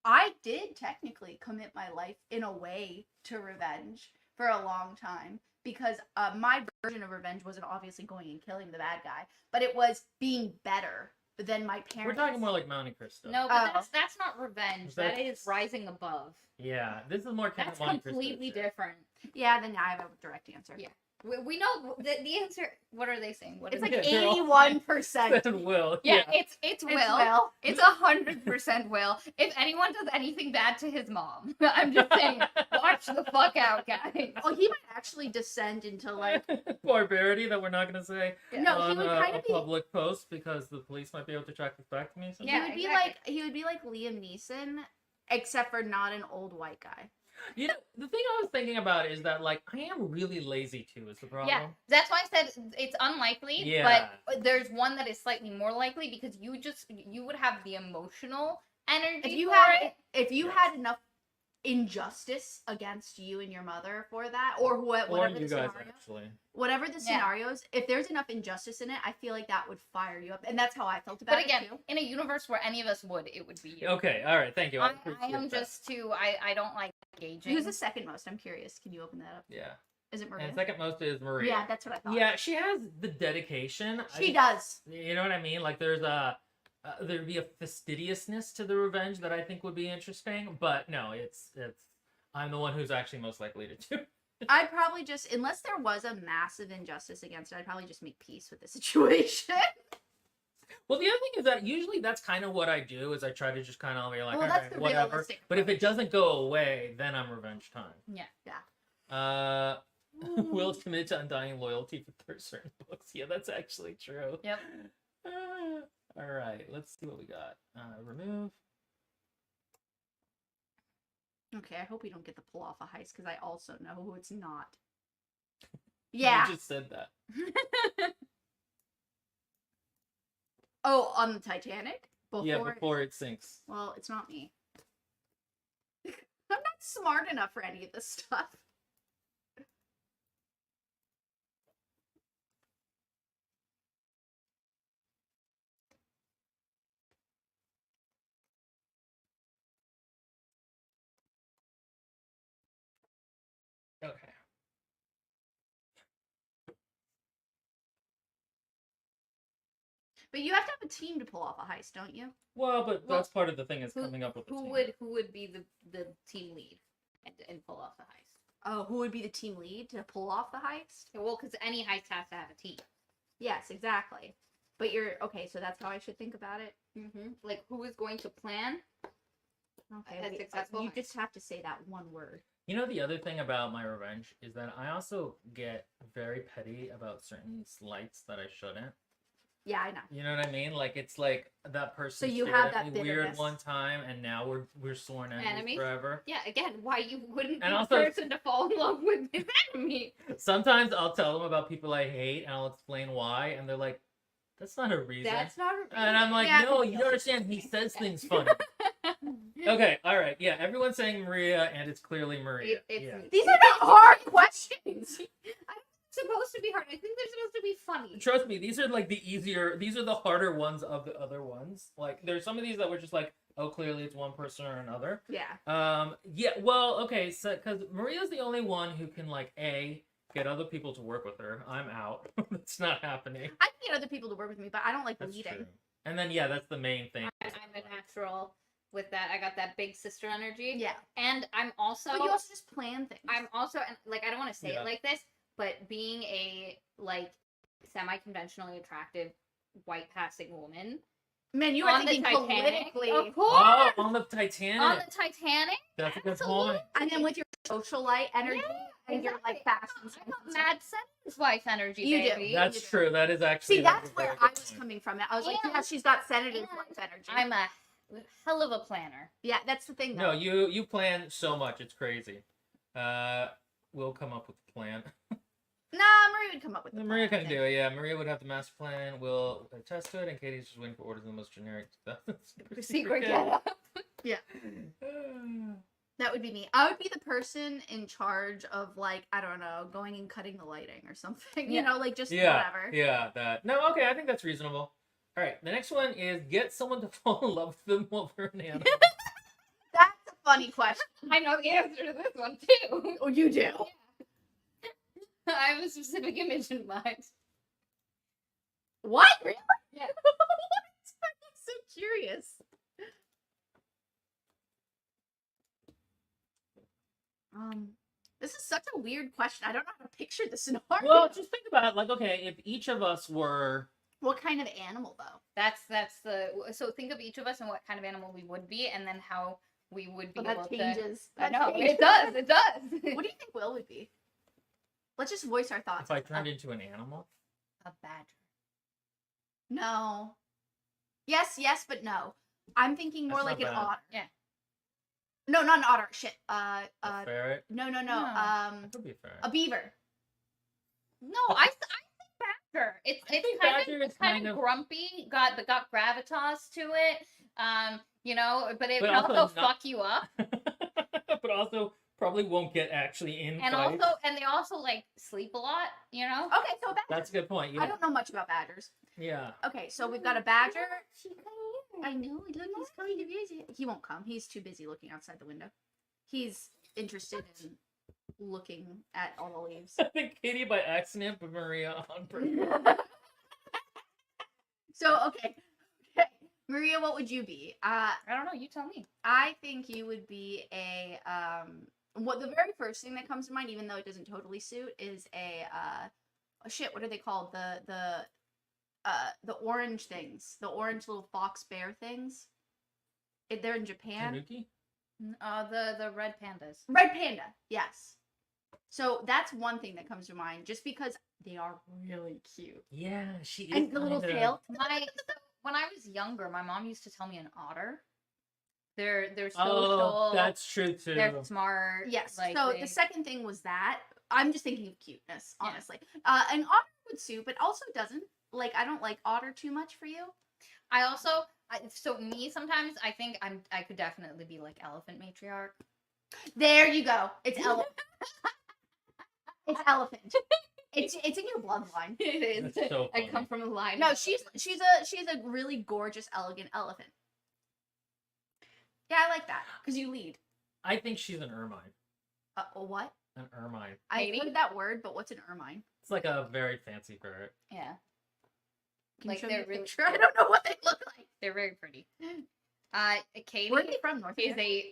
I did technically commit my life in a way to revenge for a long time because my version of revenge wasn't obviously going and killing the bad guy, but it was being better than my parents.
We're talking more like Monte Cristo.
No, but
Oh.
that's not revenge. That is rising above.
Yeah, this is more kind
That's
of Monte Cristo
completely
shit.
different.
Yeah, then I have a direct answer.
Yeah. We know the answer. What are they saying? What
It's
is
like
it?
they're all-
81%.
Said Will.
Yeah, it's Will.
Will.
It's 100% Will. If anyone does anything bad to his mom, I'm just saying, watch the fuck out, guys.
Oh, he might actually descend into like
barbarity that we're not going to say
no, he
on
would
a
kind of be.
public post because the police might be able to track this back to me.
He
Yeah,
would be
exactly.
like he would be like Liam Neeson, except for not an old white guy.
You know, the thing I was thinking about is that, like, I am really lazy too, is the problem.
Yeah, that's why I said it's unlikely.
Yeah.
But there's one that is slightly more likely because you would have the emotional energy
If you
for
had
it.
if you had enough injustice against you and your mother for that, or
Or
whatever
you
the
guys,
scenario,
actually.
whatever the
Yeah.
scenarios, if there's enough injustice in it, I feel like that would fire you up, and that's how I felt about
But again,
it too.
in a universe where any of us would, it would be you.
Okay, all right, thank you.
I
appreciate
am
that.
just too. I don't like gauging.
Who's the second most? I'm curious. Can you open that up?
Yeah.
Is it Maria?
And second most is Maria.
Yeah, that's what I thought.
Yeah, she has the dedication.
She does.
You know what I mean? Like, there's there'd be a fastidiousness to the revenge that I think would be interesting. But no, it's I'm the one who's actually most likely to do.
I'd probably just, unless there was a massive injustice against it, I'd probably just make peace with the situation.
Well, the other thing is that usually that's kind of what I do is I try to just kind of be like,
Well,
all
that's
right,
the
whatever.
realistic
But if it
approach.
doesn't go away, then I'm revenge time.
Yeah.
Will's committed to undying loyalty for certain books. Yeah, that's actually true.
Yep.
All right, let's see what we got. Remove.
Okay, I hope we don't get the pull off a heist because I also know who it's not. Yeah.
You just said that.
Oh, on the Titanic?
Yeah, before it sinks.
Well, it's not me. I'm not smart enough for any of this stuff.
Okay.
But you have to have a team to pull off a heist, don't you?
Well, but
Well,
that's part of the thing is
who-
coming up with the
Who
team.
would be the team lead and pull off the heist?
Oh, who would be the team lead to pull off the heist?
Well, because any heist has to have a team.
Yes, exactly. But you're okay, so that's how I should think about it.
Mm-hmm. Like who is going to plan?
Okay,
A
wait,
successful
you
heist.
just have to say that one word.
You know, the other thing about my revenge is that I also get very petty about certain slights that I shouldn't.
Yeah, I know.
You know what I mean? Like it's like that person.
So you
stared
have
at
that
me weird
bitterness.
one time, and now we're sworn enemies
Enemies?
forever.
Yeah, again, why you wouldn't
And
be
also-
the person to fall in love with his enemy?
Sometimes I'll tell them about people I hate, and I'll explain why, and they're like, "That's not a reason."
That's not a reason.
And I'm like,
Yeah,
"No,
I
you
feel
don't understand. He says things funny." Okay, all right, yeah. Everyone's saying Maria, and it's clearly Maria.
It's
Yeah.
me.
These are not hard questions.
Supposed to be hard. I think they're supposed to be funny.
Trust me, these are like the easier. These are the harder ones of the other ones. Like, there's some of these that were just like, oh, clearly it's one person or another.
Yeah.
Yeah. Well, okay. So, because Maria's the only one who can like get other people to work with her. I'm out. It's not happening.
I can get other people to work with me, but I don't like
That's
leading.
true. And then yeah, that's the main thing.
I'm a natural with that. I got that big sister energy.
Yeah.
And I'm also.
But you also just plan things.
I'm also, and like, I don't want to say
Yeah.
it like this, but being a like semi-conventionally attractive white passing woman
Man, you were
on the
thinking
Titanic,
politically.
of course,
Oh, on the Titanic.
on the Titanic.
That's a good
Absolutely.
point.
And then with your socialite energy
Yeah,
and your like fashion sense.
I got Mad Settings wife energy,
You do.
baby.
That's
you do.
true. That is actually.
See, that's
a
where
very
I
good
was
point.
coming from. I was like,
And-
yeah, she's got Senator's
and
life energy.
I'm a hell of a planner.
Yeah, that's the thing.
No,
Though.
you plan so much. It's crazy. We'll come up with a plan.
Nah, Marie would come up with the
Maria
plan, I
can
think.
do it. Yeah, Maria would have the master plan. We'll attest to it, and Katie's just waiting for orders in the most generic
Secret getup.
Yeah. That would be me. I would be the person in charge of like, I don't know, going and cutting the lighting or something. You
Yeah.
know, like just
Yeah,
whatever.
yeah. That. No, okay. I think that's reasonable. All right. The next one is get someone to fall in love with them while they're an animal.
That's a funny question.
I know the answer to this one too.
Oh, you do.
I have a specific image in mind.
What? Really?
Yeah.
What? I'm so curious. This is such a weird question. I don't know how to picture the scenario.
Well, just think about it. Like, okay, if each of us were.
What kind of animal, though?
That's the so think of each of us and what kind of animal we would be, and then how we would be
Well,
able
that
to.
changes.
I
That
know
changes.
it does. It does.
What do you think Will would be? Let's just voice our thoughts.
If I turned into an animal.
A badger.
No. Yes, but no. I'm thinking more
That's
like
not
an
bad.
otter.
Yeah.
No, not an otter. Shit.
A ferret.
No.
No.
It could be a ferret.
A beaver.
No, I think badger. It's
I think
kind
badger
of
is
it's kind
kind
of
of-
grumpy. Got gravitas to it. You know, but it
But
can
also
also
not-
fuck you up.
But also probably won't get actually in
And
fights.
also, and they also like sleep a lot. You know.
Okay, so a badger.
That's a good point.
I don't know much about badgers.
Yeah.
Okay, so we've got a badger. I know. Look, he's coming to visit. He won't come. He's too busy looking outside the window. He's interested in looking at all the leaves.
I think Katie by accident, but Maria on purpose.
So okay, Maria, what would you be?
I don't know. You tell me.
I think you would be a what the very first thing that comes to mind, even though it doesn't totally suit, is a shit. What are they called? The orange things, the orange little fox bear things. They're in Japan.
Tanuki?
The red pandas.
Red panda, yes. So that's one thing that comes to mind, just because they are really cute.
Yeah, she is.
And the little
kinda-
tail.
When I was younger, my mom used to tell me an otter. They're social.
Oh, that's true too.
They're smart.
Yes.
Like,
so
they-
the second thing was that I'm just thinking of cuteness,
Yeah.
honestly. An otter would suit, but also doesn't. Like, I don't like otter too much for you.
I also, so me sometimes I think I could definitely be like elephant matriarch.
There you go. It's elephant. It's elephant. It's in your bloodline.
It is.
That's so
I
funny.
come from a line.
No,
of
she's
elephants.
a really gorgeous, elegant elephant. Yeah, I like that because you lead.
I think she's an ermine.
A what?
An ermine.
I've
Maybe.
heard that word, but what's an ermine?
It's like a very fancy ferret.
Yeah,
Can
Like,
you show me
they're
a
really
picture? I don't know what they look like.
they're very pretty. Katie
Where are they from? North
is
America?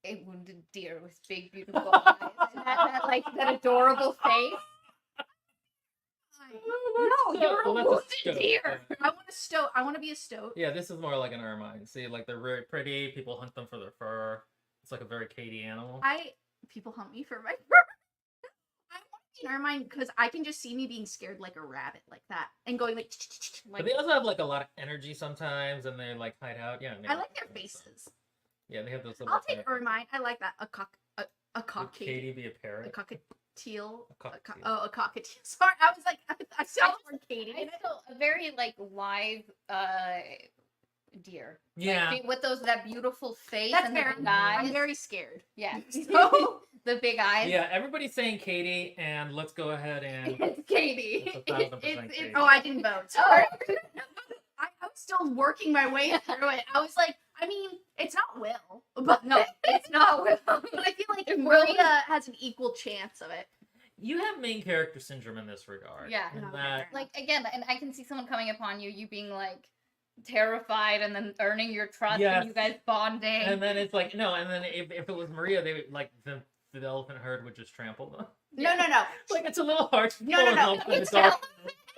a wounded deer with big beautiful eyes and that adorable face. No, you're a
Well, that's
wounded
stoat.
deer.
I want a stoat. I want to be a stoat.
Yeah, this is more like an ermine. See, like they're very pretty. People hunt them for their fur. It's like a very Katie animal.
People hunt me for my fur. I want to thinking Ermine because I can just see me being scared like a rabbit like that and going like.
But they also have like a lot of energy sometimes, and they like hide out. Yeah,
I like their faces.
Yeah, they have those. Little
I'll take Ermine. I like that. A
Would Katie be a parrot?
A cockatiel.
A cockatiel.
A cockatiel. Sorry, I was like, I saw the word Katie.
I feel a very like live deer.
Yeah.
Like, with that beautiful face
That's
and
fair.
the big eyes.
I'm very scared.
Yeah. So the big eyes.
Yeah, everybody's saying Katie, and let's go ahead and.
It's Katie.
It's 1000% Katie.
Oh, I didn't vote. Sorry. I was still working my way through it. I was like, I mean, it's not Will, but
No, it's not Will.
But I feel like
Will-
Maria has an equal chance of it.
You have main character syndrome in this regard.
Yeah.
in
Okay,
that-
Like again, and I can see someone coming upon you being like terrified, and then earning your trust,
Yes.
and you guys bonding.
And then it's like no, and then if it was Maria, they would like the elephant herd would just trample them.
No.
Like it's a little hard to
No,
pull
no,
an
no.
elephant in the
It's
dark.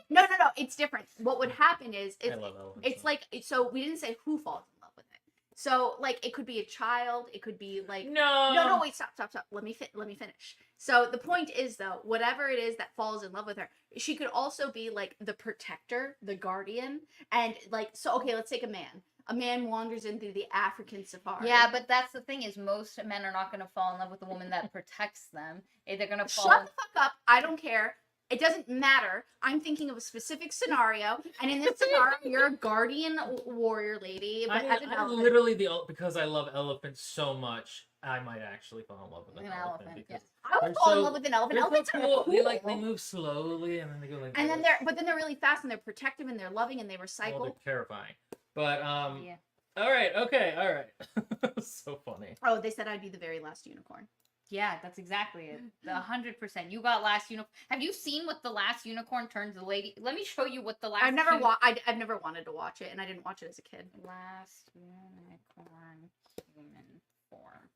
No. It's different. What would happen is
I love elephants.
it's like so we didn't say who falls in love with it. So like it could be a child. It could be like no. Wait, stop. Let me finish. So the point is though, whatever it is that falls in love with her, she could also be like the protector, the guardian, and like so. Okay, let's take a man. A man wanders into the African safari.
Yeah, but that's the thing is most men are not going to fall in love with a woman that protects them. They're going to fall.
Shut the fuck up. I don't care. It doesn't matter. I'm thinking of a specific scenario, and in this scenario, you're a guardian warrior lady. But as an
I'm
elephant.
literally because I love elephants so much, I might actually fall in love with an elephant.
Because
Because
I would fall in love with an elephant.
they're so
Elephants are
cool.
cool.
They move slowly and then they go like.
And then
this.
they're really fast and they're protective and they're loving and they recycle.
Well, they're terrifying. But
Yeah.
All right. Okay. All right. So funny.
Oh, they said I'd be the very last unicorn.
Yeah, that's exactly it. 100%. You got last unicorn. Have you seen what the last unicorn turns the lady? Let me show you what the last.
I've never wanted to watch it, and I didn't watch it as a kid.
Last unicorn human form.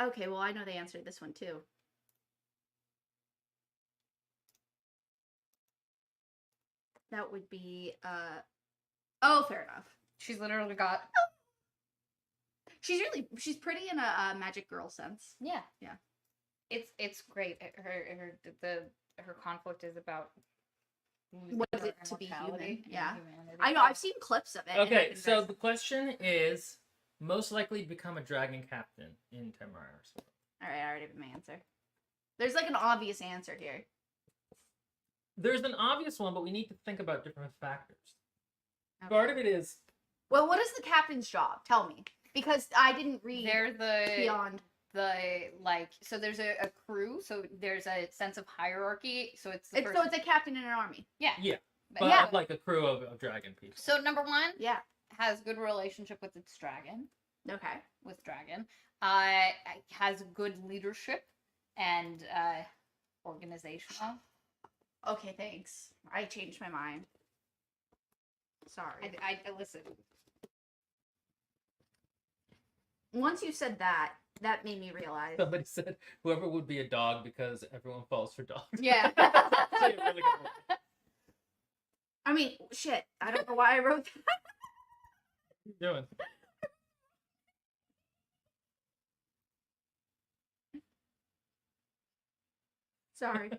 Okay, well I know they answered this one too. That would be Oh, fair enough.
She's literally got.
She's pretty in a magic girl sense.
Yeah.
Yeah.
It's great. Her conflict is about.
What is
her
it to be
immortality
human?
and
Yeah.
humanity.
I know. I've seen clips of it. and
Okay.
I've been
So
very-
the question is, most likely to become a dragon captain in 10 hours.
all right, I already have my answer. There's like an obvious answer here.
There's an obvious one, but we need to think about different factors.
Okay.
Part of it is
Well, what is the captain's job? Tell me, because I didn't read
They're the
beyond.
so there's a crew, so there's a sense of hierarchy, so it's the
So it's a captain in an army.
yeah.
but
Yeah.
like a crew of dragon people.
So number one
Yeah.
has good relationship with its dragon,
Okay.
has good leadership and organizational.
Okay, thanks. I changed my mind. Sorry.
I listen.
Once you said that, that made me realize.
Somebody said whoever would be a dog because everyone falls for dogs.
Yeah.
So you're really good.
I mean, shit. I don't know why I wrote that.
What are you doing?
Sorry.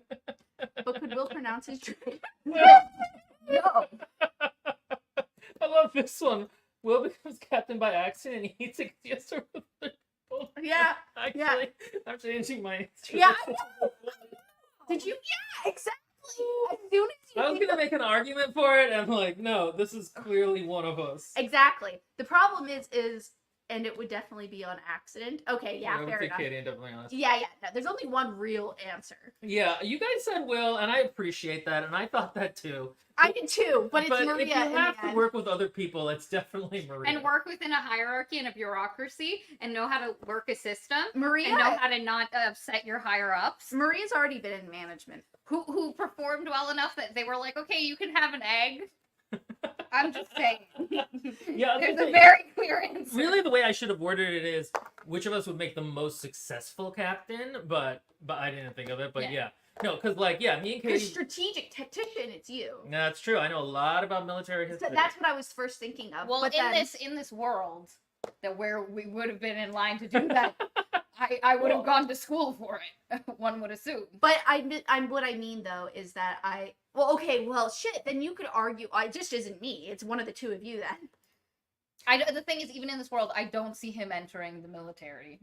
But could Will pronounce his drink?
No.
I love this one. Will becomes captain by accident and he eats a yes with the people.
Yeah.
Actually, I'm changing my answer.
Yeah, I know. Did you? Yeah, exactly. As soon as you
I was gonna make an argument for it, and I'm like, no, this is clearly one of us.
Exactly. The problem is, and it would definitely be on accident. Okay, yeah,
I would
fair
say
enough.
Katie, and definitely honest.
Yeah. No, there's only one real answer.
Yeah, you guys said Will, and I appreciate that, and I thought that too.
I did too, but it's Maria.
if you
in the
have to
end.
work with other people, it's definitely Maria.
And work within a hierarchy and a bureaucracy, and know how to work a system,
Maria.
and know how to not upset your higher ups.
Maria's already been in management.
Who performed well enough that they were like, okay, you can have an egg. I'm just saying.
Yeah,
There's a very clear answer.
Really, the way I should have worded it is, which of us would make the most successful captain? But I didn't think of it. But yeah. No, because me and
Because
Katie.
strategic tactician, it's you.
No, that's true. I know a lot about military
So
history.
that's what I was first thinking of.
Well,
but
in
then,
this world that where we would have been in line to do that, I would have gone to school for it. One would assume.
But I'm what I mean though is that shit. Then you could argue it just isn't me. It's one of the two of you then.
The thing is, even in this world, I don't see him entering the military.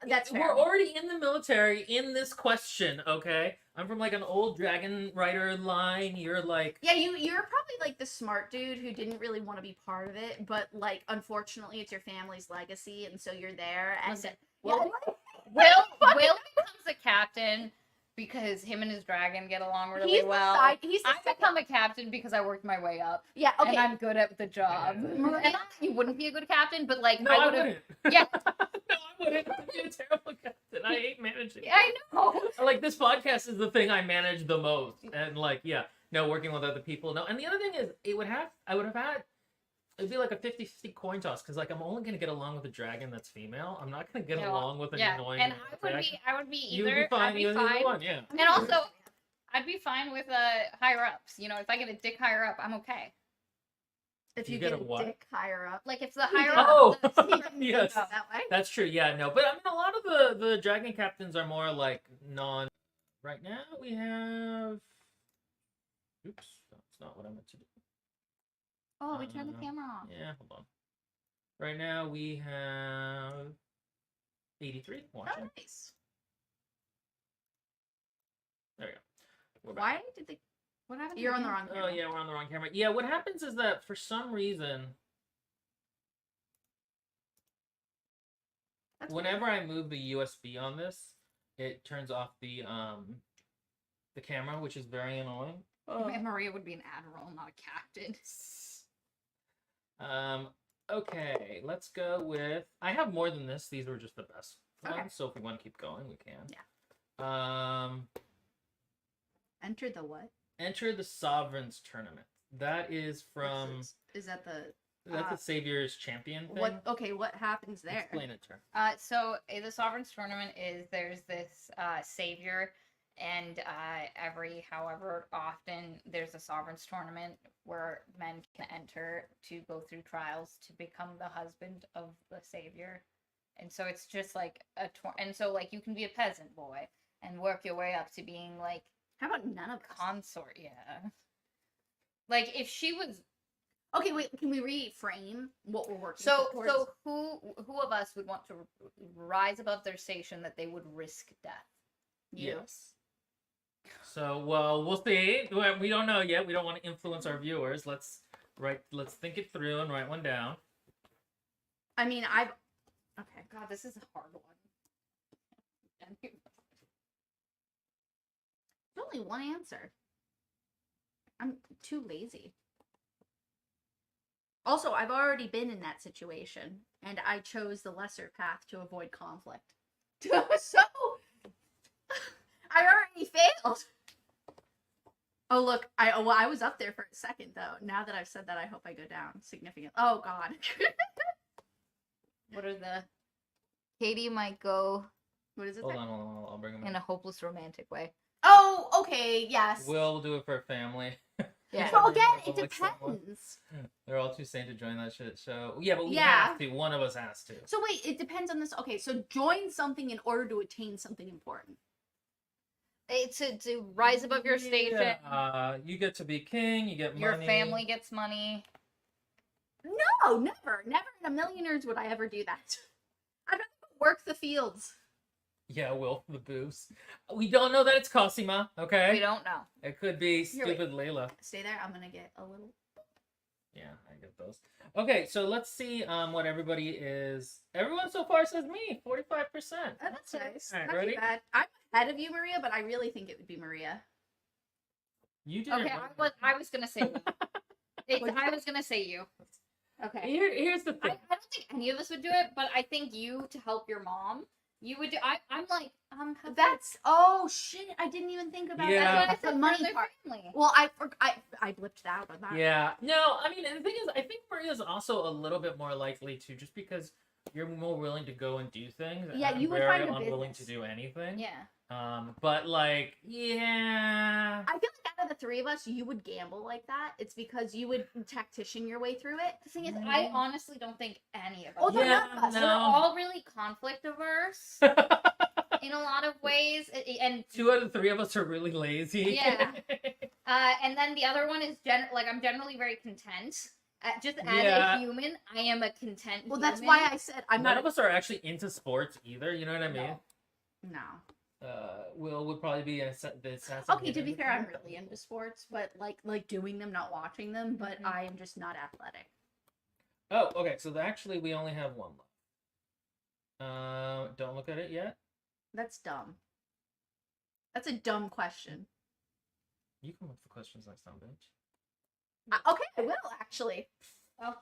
That's fair.
We're already in the military in this question, okay? I'm from like an old dragon rider line. You're like,
yeah, you're probably like the smart dude who didn't really want to be part of it, but like unfortunately it's your family's legacy, and so you're there. And
Listen,
Will
Will becomes a captain because him and his dragon get along really well. I become a captain because I worked my way up.
Yeah, okay.
And I'm good at the job.
Yeah.
And not that you wouldn't be a good captain, but like
no, I wouldn't.
Yeah.
No, I wouldn't. I'd be a terrible captain. I hate managing.
I know.
Like this podcast is the thing I manage the most, and like working with other people. No, and the other thing is it'd be like a 50-50 coin toss because like I'm only gonna get along with a dragon that's female. I'm not gonna get along with an annoying.
And I would be either.
You'd be fine.
I'd be
You'd
fine.
be one, yeah.
And also, I'd be fine with higher ups. You know, if I get a dick higher up, I'm okay.
If you get a dick higher up,
like if the higher
up.
up.
Yes,
that way.
That's true. Yeah, no, but I mean a lot of the dragon captains are more like non. Right now we have. Oops, that's not what I meant to do.
Oh, we turned the camera off.
Yeah, hold on. Right now we have 83 watching.
Oh, nice.
There we go. We're back.
Why did they? What happened? You're on the wrong camera.
Oh yeah, we're on the wrong camera. Yeah, what happens is that for some reason, whenever I move the USB on this, it turns off the camera, which is very annoying.
Maria would be an admiral, not a captain.
Okay, let's go with. I have more than this. These were just the best ones.
Okay.
So if we want to keep going, we can.
Yeah. Enter the what?
Enter the Sovereigns Tournament. That is from.
Is that the?
That's the Savior's Champion thing.
What? Okay, what happens there?
Explain it to her.
So the Sovereigns Tournament is there's this savior, and every however often there's a Sovereigns Tournament where men can enter to go through trials to become the husband of the savior, and so it's just like and so like you can be a peasant boy and work your way up to being like.
How about none of us?
Consort? Yeah. Like if she was.
Okay, wait. Can we reframe what we're working towards?
So who of us would want to rise above their station that they would risk death?
Yes. So well, we'll see. We don't know yet. We don't want to influence our viewers. Let's think it through and write one down.
I mean, okay.
God, this is a hard one.
There's only one answer. I'm too lazy. Also, I've already been in that situation, and I chose the lesser path to avoid conflict. So, I already failed. Oh, look, I was up there for a second, though. Now that I've said that, I hope I go down significantly. Oh, God.
What are the... Katie might go...
What is it?
Hold on. I'll bring them
in a hopeless romantic way.
Oh, okay, yes.
We'll do it for a family.
Yeah.
So again, it depends.
They're all too sane to join that shit show. Yeah, but we have to. One of us has to.
So wait, it depends on this. Okay, so join something in order to attain something important.
It's to rise above your station.
You get to be king. You get money.
Your family gets money.
No, never in a million years would I ever do that. I'd rather work the fields.
Yeah, Will, the boost. We don't know that it's Cosima, okay?
We don't know.
It could be stupid Layla.
Stay there. I'm gonna get a little.
Yeah, I get those. Okay, so let's see what everybody is. Everyone so far says me, 45%.
Oh, that's nice.
All right,
Not
ready?
too bad. I'm ahead of you, Maria, but I really think it would be Maria.
You did.
Okay, I was gonna say I was gonna say you.
Okay.
Here's the
I
thing.
don't think any of us would do it, but I think you to help your mom. You would do. I'm like
That's shit. I didn't even think about that.
That's
The money part.
Family.
Well, I blipped that one.
Yeah. No, I mean, the thing is, I think Maria's also a little bit more likely to, just because you're more willing to go and do things.
Yeah,
and
you would
very
find a
unwilling
business.
to do anything.
Yeah.
But like, yeah.
I feel like of the three of us, you would gamble like that. It's because you would tactician your way through it.
The thing is, I honestly don't think any of us.
Oh, they're
Yeah,
not us.
no.
We're all really conflict averse in a lot of ways, and
2 out of 3 of us are really lazy.
Yeah. And then the other one is I'm generally very content. Just as
Yeah.
a human, I am a content.
Well,
human.
that's why I said I'm
None
not.
of us are actually into sports either. You know what I mean?
No.
Will would probably be the assassin.
Okay, to be fair, I'm really into sports, but like doing them, not watching them. But I am just not athletic.
Oh, okay. So actually, we only have one left. Don't look at it yet.
That's dumb. That's a dumb question.
You come up with the questions next time, bitch.
Okay, I will actually.
Oh.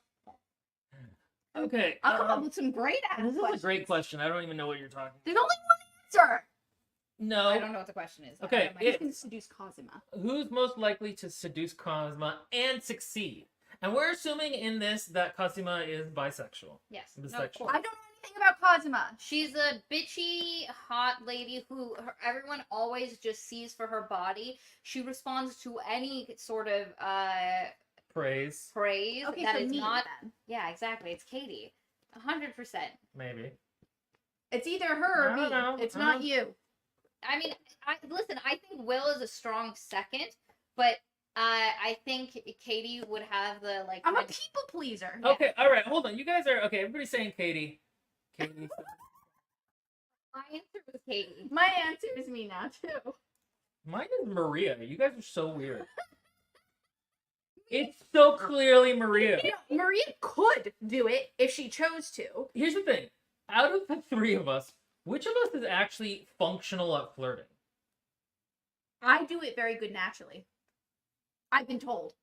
Okay.
I'll come up with some great ass
This is
questions.
a great question. I don't even know what you're talking
There's only one answer.
No.
I don't know what the question is.
Okay,
You can seduce Cosima.
Who's most likely to seduce Cosima and succeed? And we're assuming in this that Cosima is bisexual.
Yes.
Bisexual.
No, of course.
I don't know anything about Cosima.
She's a bitchy, hot lady who everyone always just sees for her body. She responds to any sort of
Praise.
praise
Okay,
that
so
is
me
not.
then.
Yeah, exactly. It's Katie. 100%.
Maybe.
It's either her or
I
me.
don't know.
It's
I
not
don't-
you.
I mean, listen. I think Will is a strong second, but I think Katie would have the like.
I'm a
kind of-
people pleaser.
Yeah.
Okay, all right, hold on. You guys are okay. Everybody's saying Katie. Katie.
My answer was Katie.
My answer is me now too.
Mine is Maria. You guys are so weird. It's so clearly Maria.
You know, Maria could do it if she chose to.
Here's the thing. Out of the 3 of us, which of us is actually functional at flirting?
I do it very good naturally. I've been told.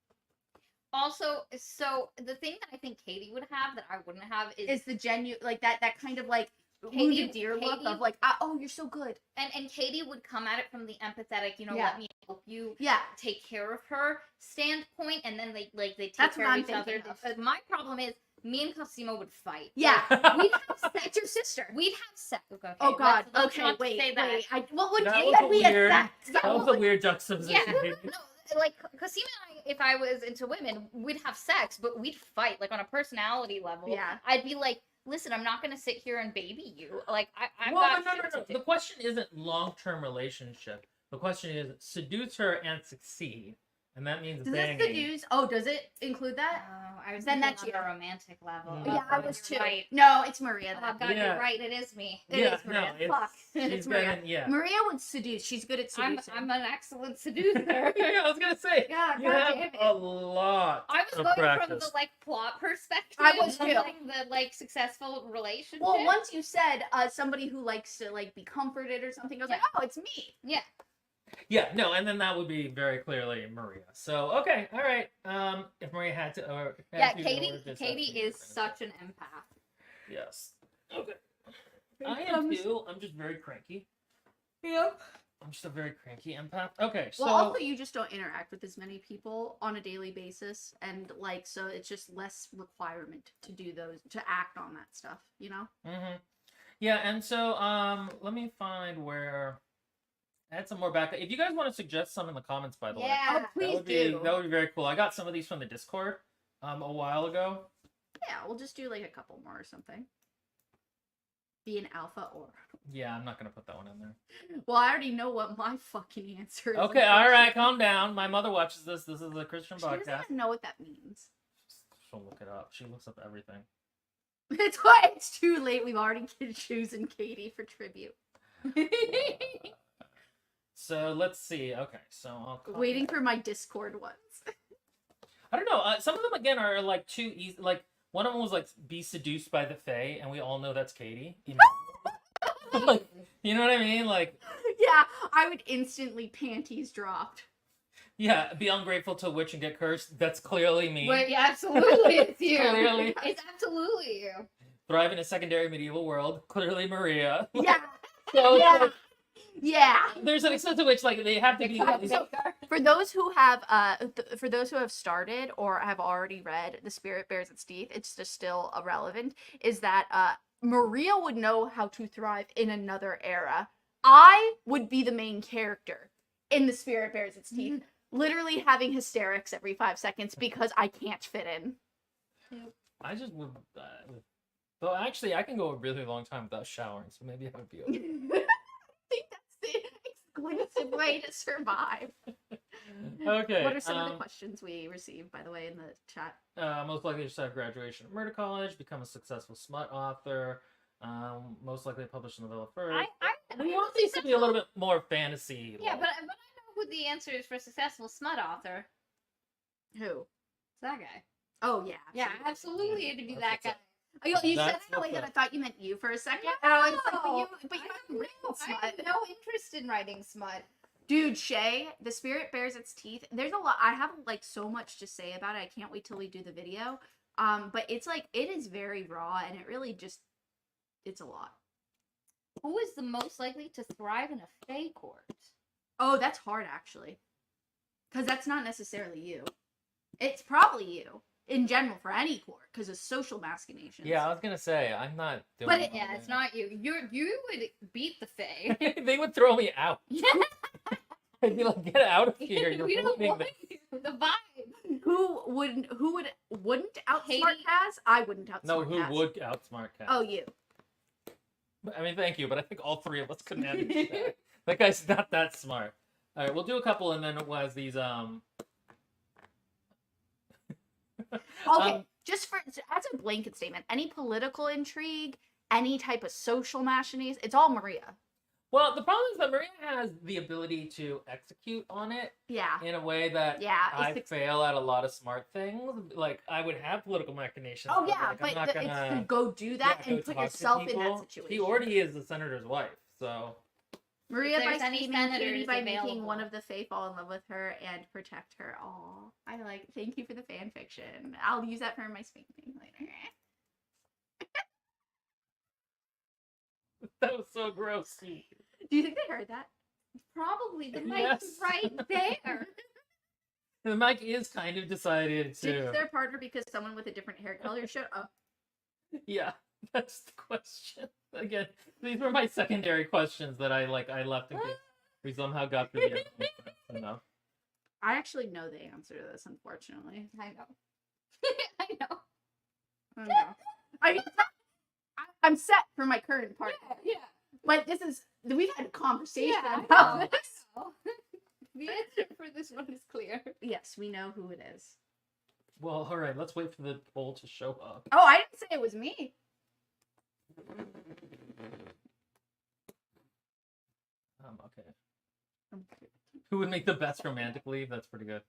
Also, so the thing that I think Katie would have that I wouldn't have
Is the genuine like that kind of like
Katie-
wounded deer look
Katie-
of like oh you're so good.
and Katie would come at it from the empathetic,
Yeah.
let me help you
Yeah.
take care of her standpoint, and then they take
That's
care
what
of
I'm
each other.
thinking of.
My problem is me and Cosimo would fight.
Yeah.
We'd have sex.
That's your sister.
We'd have sex. Okay,
Oh God.
let's
Okay.
not
Wait.
say that.
Wait. What would
That
you
was
said
a
we had
weird-
sex?
That was a weird juxtaposition.
Yeah, no, like Cosima and I, if I was into women, we'd have sex, but we'd fight like on a personality level.
Yeah.
I'd be like, listen, I'm not gonna sit here and baby you. Like I've
Well,
got
no.
shit to do.
The question isn't long-term relationship. The question is seduce her and succeed, and that means
Does
banging.
this seduce? Oh, does it include that?
Oh, I was
Then
thinking
that's
on
you.
a romantic level.
Mm.
Yeah, I
Oh,
was too.
you're right.
No, it's Maria.
Oh
Then.
God,
Yeah.
you're right. It is me.
It
Yeah,
is Maria.
no, it's-
Fuck.
She's
It's Maria.
been, yeah.
Maria would seduce. She's good at seducing.
I'm an excellent seducer.
Yeah, I was gonna say
God,
you
God
have
damn it.
a lot
I was
of
going
practice.
from the like plot perspective.
I was
of,
too.
like the like successful relationship.
Well, once you said somebody who likes to like be comforted or something, I was like, oh, it's me.
Yeah.
Yeah, no, and then that would be very clearly Maria. So okay, all right. If Maria had to, or had
Yeah,
to,
Katie.
or this
Katie
has to be
is
different.
such an empath.
Yes. Okay.
Here
I am
comes-
too. I'm just very cranky.
Yep.
I'm just a very cranky empath. Okay, so
Well, also you just don't interact with as many people on a daily basis, and like so it's just less requirement to do those to act on that stuff. You know.
yeah, and so let me find where. Add some more back. If you guys want to suggest some in the comments, by the way,
Yeah.
Oh, please
that would be
do.
that would be very cool. I got some of these from the Discord a while ago.
Yeah, we'll just do like a couple more or something. Be an alpha or.
Yeah, I'm not gonna put that one in there.
Well, I already know what my fucking answer is.
Okay, all right, calm down. My mother watches this. This is a Christian
She doesn't
podcast.
even know what that means.
She'll look it up. She looks up everything.
It's why it's too late. We've already chosen Katie for tribute.
So let's see. Okay, so I'll copy
Waiting
that.
for my Discord ones.
I don't know. Some of them again are like too easy. Like one of them was like be seduced by the Fae, and we all know that's Katie. You know, like, you know what I mean? Like,
Yeah, I would instantly panties dropped.
yeah, be ungrateful to a witch and get cursed. That's clearly me.
Wait, yeah, absolutely, it's you.
Clearly.
It's absolutely you.
Thrive in a secondary medieval world. Clearly Maria.
Yeah,
So
yeah,
like,
yeah.
there's an extent to which like they have to be.
For those who have started or have already read The Spirit Bears Its Teeth, it's just still irrelevant, is that Maria would know how to thrive in another era. I would be the main character in The Spirit Bears Its Teeth. literally having hysterics every 5 seconds because I can't fit in.
I just would. Though actually, I can go a really long time without showering, so maybe I would be okay.
I think that's the exclusive way to survive.
Okay.
What are some of the questions we received, by the way, in the chat?
Most likely to start graduation at murder college, become a successful smut author, most likely to publish a novella first. We want these to be a little bit more fantasy.
Yeah, but I know who the answer is for successful smut author.
Who?
It's that guy.
Oh, yeah.
Yeah, absolutely it'd be that guy.
Oh, you said
That's
it like
what's
that. I
up.
thought you meant you for a second.
No,
And I was like, but you haven't written
I
smut.
have no interest in writing smut.
Dude, Shay, The Spirit Bears Its Teeth. There's a lot. I have like so much to say about it. I can't wait till we do the video. But it's like, it is very raw and it really just, it's a lot.
Who is the most likely to thrive in a Fae court?
Oh, that's hard actually. Because that's not necessarily you. It's probably you in general for any court because of social machinations.
Yeah, I was gonna say I'm not doing.
But
all
Yeah,
that.
it's not you. You would beat the Fae.
They would throw me out. I'd be like, get out of here! You're
We don't
ruining
want
this.
the vibe.
Who wouldn't outsmart
Katie-
Kaz? I wouldn't outsmart
No, who
Kaz.
would outsmart Cat?
Oh, you.
I mean, thank you, but I think all three of us could manage that. That guy's not that smart. All right, we'll do a couple, and then it was these
Okay, just for as a blanket statement, any political intrigue, any type of social machinations, it's all Maria.
Well, the problem is that Maria has the ability to execute on it
Yeah.
in a way that
Yeah.
I fail at a lot of smart things. Like, I would have political machinations.
Oh yeah,
like,
but
I'm not
it's
gonna
to go do that
go
and put
talk to
yourself in that
people.
situation.
She already is the senator's wife, so
Maria
If
by
there's any
scheming Katie
senators
by making
available.
one of the Fae fall in love with her and protect her. Aw, I like. Thank you for the fan fiction. I'll use that for my spanking later.
that was so gross.
Do you think they heard that?
Probably the mic's
Yes.
right there.
The mic is kind of decided to.
Ditch their partner because someone with a different hair color showed up.
Yeah, that's the question. Again, these were my secondary questions that I left in case we somehow got through the other ones, you know.
I actually know the answer to this, unfortunately.
I know. I know.
I don't know. I'm set for my current partner.
Yeah.
But we've had a conversation
Yeah,
about
I know.
this.
The answer for this one is clear.
Yes, we know who it is.
Well, all right, let's wait for the poll to show up.
Oh, I didn't say it was me.
Okay. Who would make the best romantic lead? That's pretty good.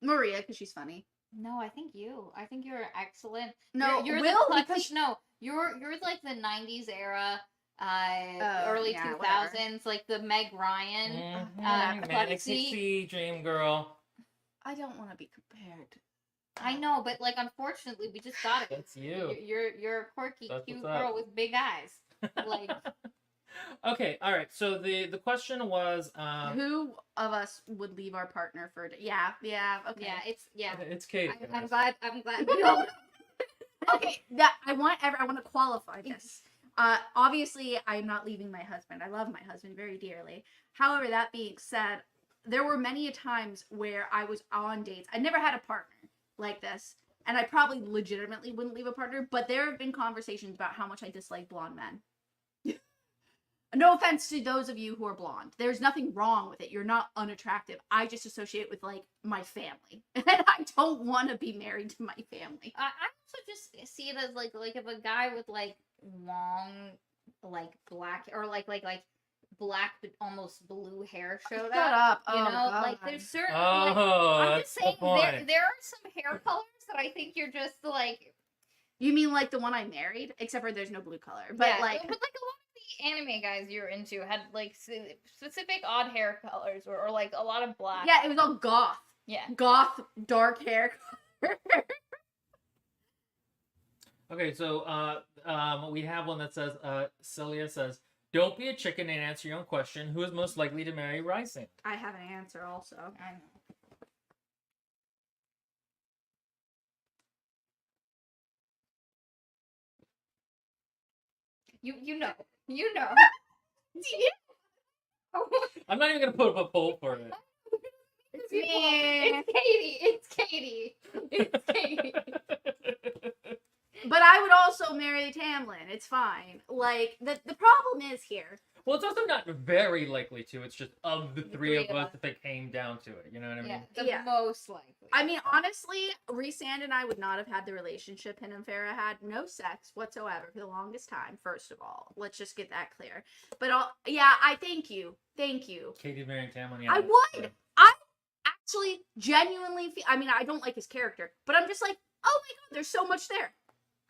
Maria, because she's funny.
No, I think you. I think you're excellent.
No,
you're
Will,
the
because
you're like the '90s era,
Oh,
early
yeah,
2000s, like the Meg Ryan.
Manic
Pixie.
Pixie, Dream Girl.
I don't want to be compared.
I know, but like unfortunately, we just got it.
That's you.
You're a quirky,
That's
cute
what's up.
girl with big eyes. Like
Okay, all right. So the question was,
Who of us would leave our partner for? Yeah, okay.
yeah.
it's Katie.
I'm glad. We all
Okay, that I want to qualify this. Obviously, I'm not leaving my husband. I love my husband very dearly. However, that being said, there were many times where I was on dates. I never had a partner like this, and I probably legitimately wouldn't leave a partner. But there have been conversations about how much I dislike blonde men. No offense to those of you who are blonde. There's nothing wrong with it. You're not unattractive. I just associate it with like my family, and I don't want to be married to my family.
I also just see it as like if a guy with like long, like black or like black but almost blue hair showed
Shut
up.
up!
You
Oh,
know,
God.
like there's certain.
Oh,
like, I'm
that's
just
the
saying
point.
there are some hair colors that I think you're just like.
You mean like the one I married? Except for there's no blue color. But
Yeah,
like
but like a lot of the anime guys you're into had like specific odd hair colors or like a lot of black.
yeah, it was all goth.
Yeah.
Goth dark hair.
Okay, so we have one that says, Celia says, "Don't be a chicken and answer your own question. Who is most likely to marry Rhysand?"
I have an answer also.
I know. You know.
Yeah.
I'm not even gonna put up a poll for it.
It's me.
It's Katie. It's Katie.
But I would also marry Tamlin. It's fine. Like, the problem is here.
Well, it's also not very likely to. It's just of the three of us if it came down to it. You know what I mean?
The most likely.
I mean, honestly, Rhysand and I would not have had the relationship him and Farah had. No sex whatsoever for the longest time, first of all. Let's just get that clear. But, I thank you. Thank you.
Katie's marrying Tamlin. Yeah,
I would. Yeah. I actually genuinely feel, I mean, I don't like his character, but I'm just like, oh my god, there's so much there.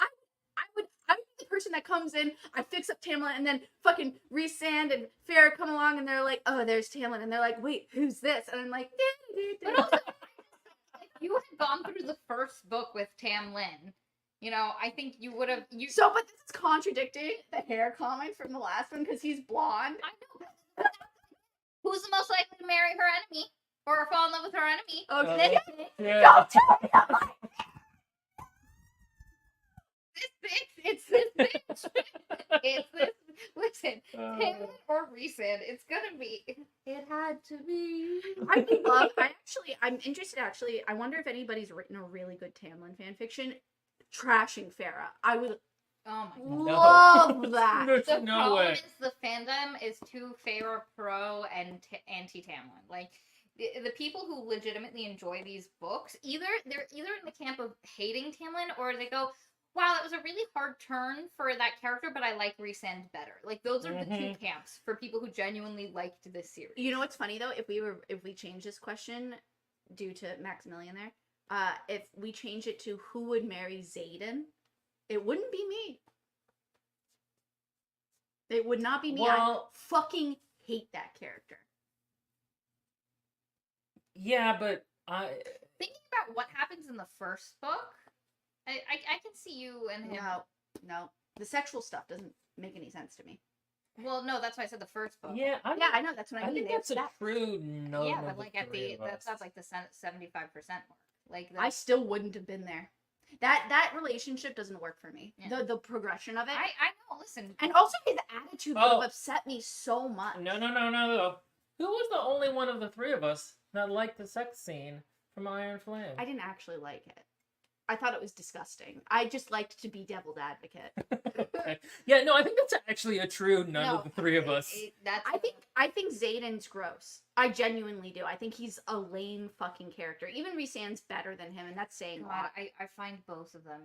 I would be the person that comes in, I fix up Tamlin, and then fucking Rhysand and Farah come along, and they're like, oh, there's Tamlin, and they're like, wait, who's this? And I'm like,
but also, if you had gone through the first book with Tamlin, you know, I think you would have.
So, but this is contradicting the hair comment from the last one because he's blonde.
I know. Who's the most likely to marry her enemy or fall in love with her enemy?
Okay.
Yeah.
Don't tell me that.
It's this bitch. It's this. Listen, Tamlin or Rhysand, it's gonna be. It had to be.
I'm interested. Actually, I wonder if anybody's written a really good Tamlin fanfiction, trashing Farah. I would.
Oh my
god.
Love that.
The
No
problem
way.
is the fandom is too Farah pro and anti-Tamlin. Like, the people who legitimately enjoy these books, they're either in the camp of hating Tamlin, or they go, wow, that was a really hard turn for that character, but I like Rhysand better. Like, those are the two camps for people who genuinely liked this series.
You know what's funny though? If we change this question due to Maximilian there, if we change it to who would marry Xaden, it wouldn't be me. It would not be me.
Well,
I fucking hate that character.
Yeah, but
thinking about what happens in the first book, I can see you and him.
No. The sexual stuff doesn't make any sense to me.
Well, no, that's why I said the first book.
yeah,
I know. That's what I mean.
think that's a true no.
Yeah, but like that's like the 75% mark. Like
I still wouldn't have been there. That relationship doesn't work for me.
Yeah.
The progression of it.
I know. Listen,
And also his attitude would have upset me so much.
No. Who was the only one of the three of us that liked the sex scene from Iron Flame?
I didn't actually like it. I thought it was disgusting. I just liked to be devil's advocate.
Okay. Yeah, no, I think that's actually a true none of the three of us.
I think Xaden's gross. I genuinely do. I think he's a lame fucking character. Even Rhysand's better than him, and that's saying a lot.
I find both of them.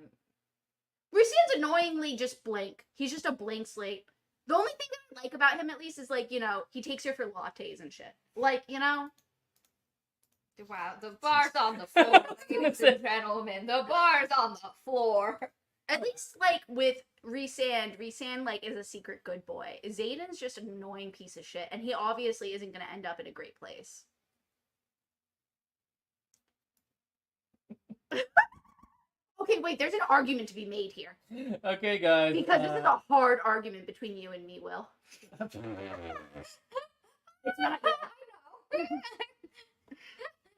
Rhysand's annoyingly just blank. He's just a blank slate. The only thing that I like about him, at least, is like, you know, he takes her for lattes and shit. Like, you know.
Wow, the bar's on the floor, ladies and gentlemen. The bar's on the floor.
At least, like, with Rhysand, like, is a secret good boy. Xaden's just an annoying piece of shit, and he obviously isn't going to end up in a great place. Okay, wait, there's an argument to be made here.
Okay, guys.
Because this is a hard argument between you and me, Will. It's not.
I know.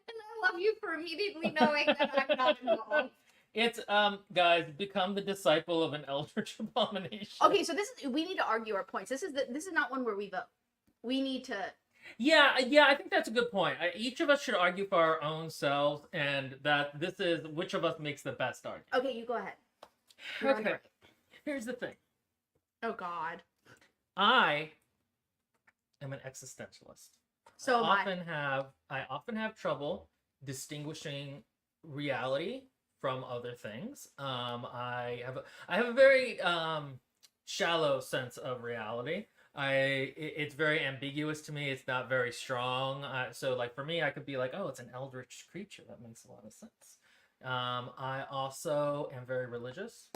And I love you for immediately knowing that I'm not involved.
It's guys, become the disciple of an Eldritch abomination.
Okay, so we need to argue our points. This is not one where we vote. We need to.
Yeah, I think that's a good point. Each of us should argue for our own selves, and that this is which of us makes the best argument.
Okay, you go ahead.
Okay, here's the thing.
Oh God.
I am an existentialist.
So
I often have trouble distinguishing reality from other things. I have a very shallow sense of reality. It's very ambiguous to me. It's not very strong. So like for me, I could be like, oh, it's an eldritch creature. That makes a lot of sense. I also am very religious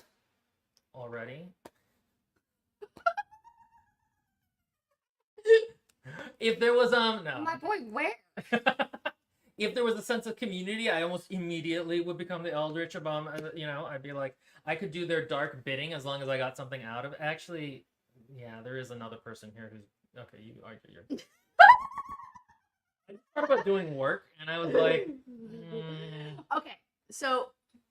already. If there was no.
My boy, where?
If there was a sense of community, I almost immediately would become the Eldritch I'd be like, I could do their dark bidding as long as I got something out of it. Actually, yeah, there is another person here who's okay. You argue. I thought about doing work, and I was like,
Okay, so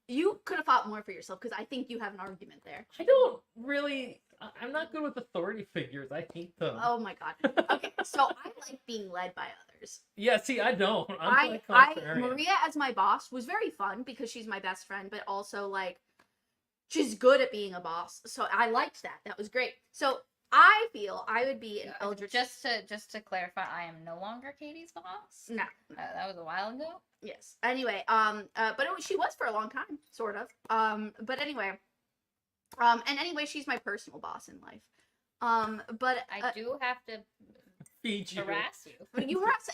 you could have fought more for yourself because I think you have an argument there.
I don't really. I'm not good with authority figures. I hate them.
Oh my god. Okay, so I like being led by others.
Yeah, see, I don't.
I Maria as my boss was very fun because she's my best friend, but also like she's good at being a boss. So I liked that. That was great. So I feel I would be an Eldritch.
Just to clarify, I am no longer Katie's boss.
No,
that was a while ago.
Yes. Anyway, but she was for a long time, sort of. But anyway, and anyway, she's my personal boss in life. But
I do have to
feed you.
harass you.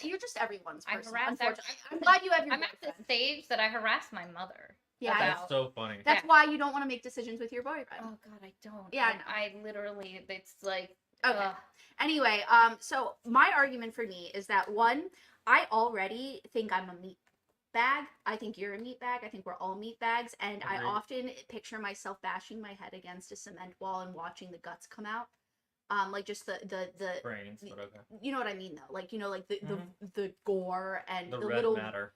You're just everyone's person.
I'm
glad you have your.
I'm at the stage that I harass my mother.
Yeah,
that's so funny.
That's why you don't want to make decisions with your boyfriend.
Oh God, I don't.
Yeah,
I literally, it's like.
Okay. Anyway, so my argument for me is that one, I already think I'm a meat bag. I think you're a meat bag. I think we're all meat bags, and I often picture myself bashing my head against a cement wall and watching the guts come out. Like just the
brains, but okay.
You know what I mean though, like like the gore and
the
red
little matter.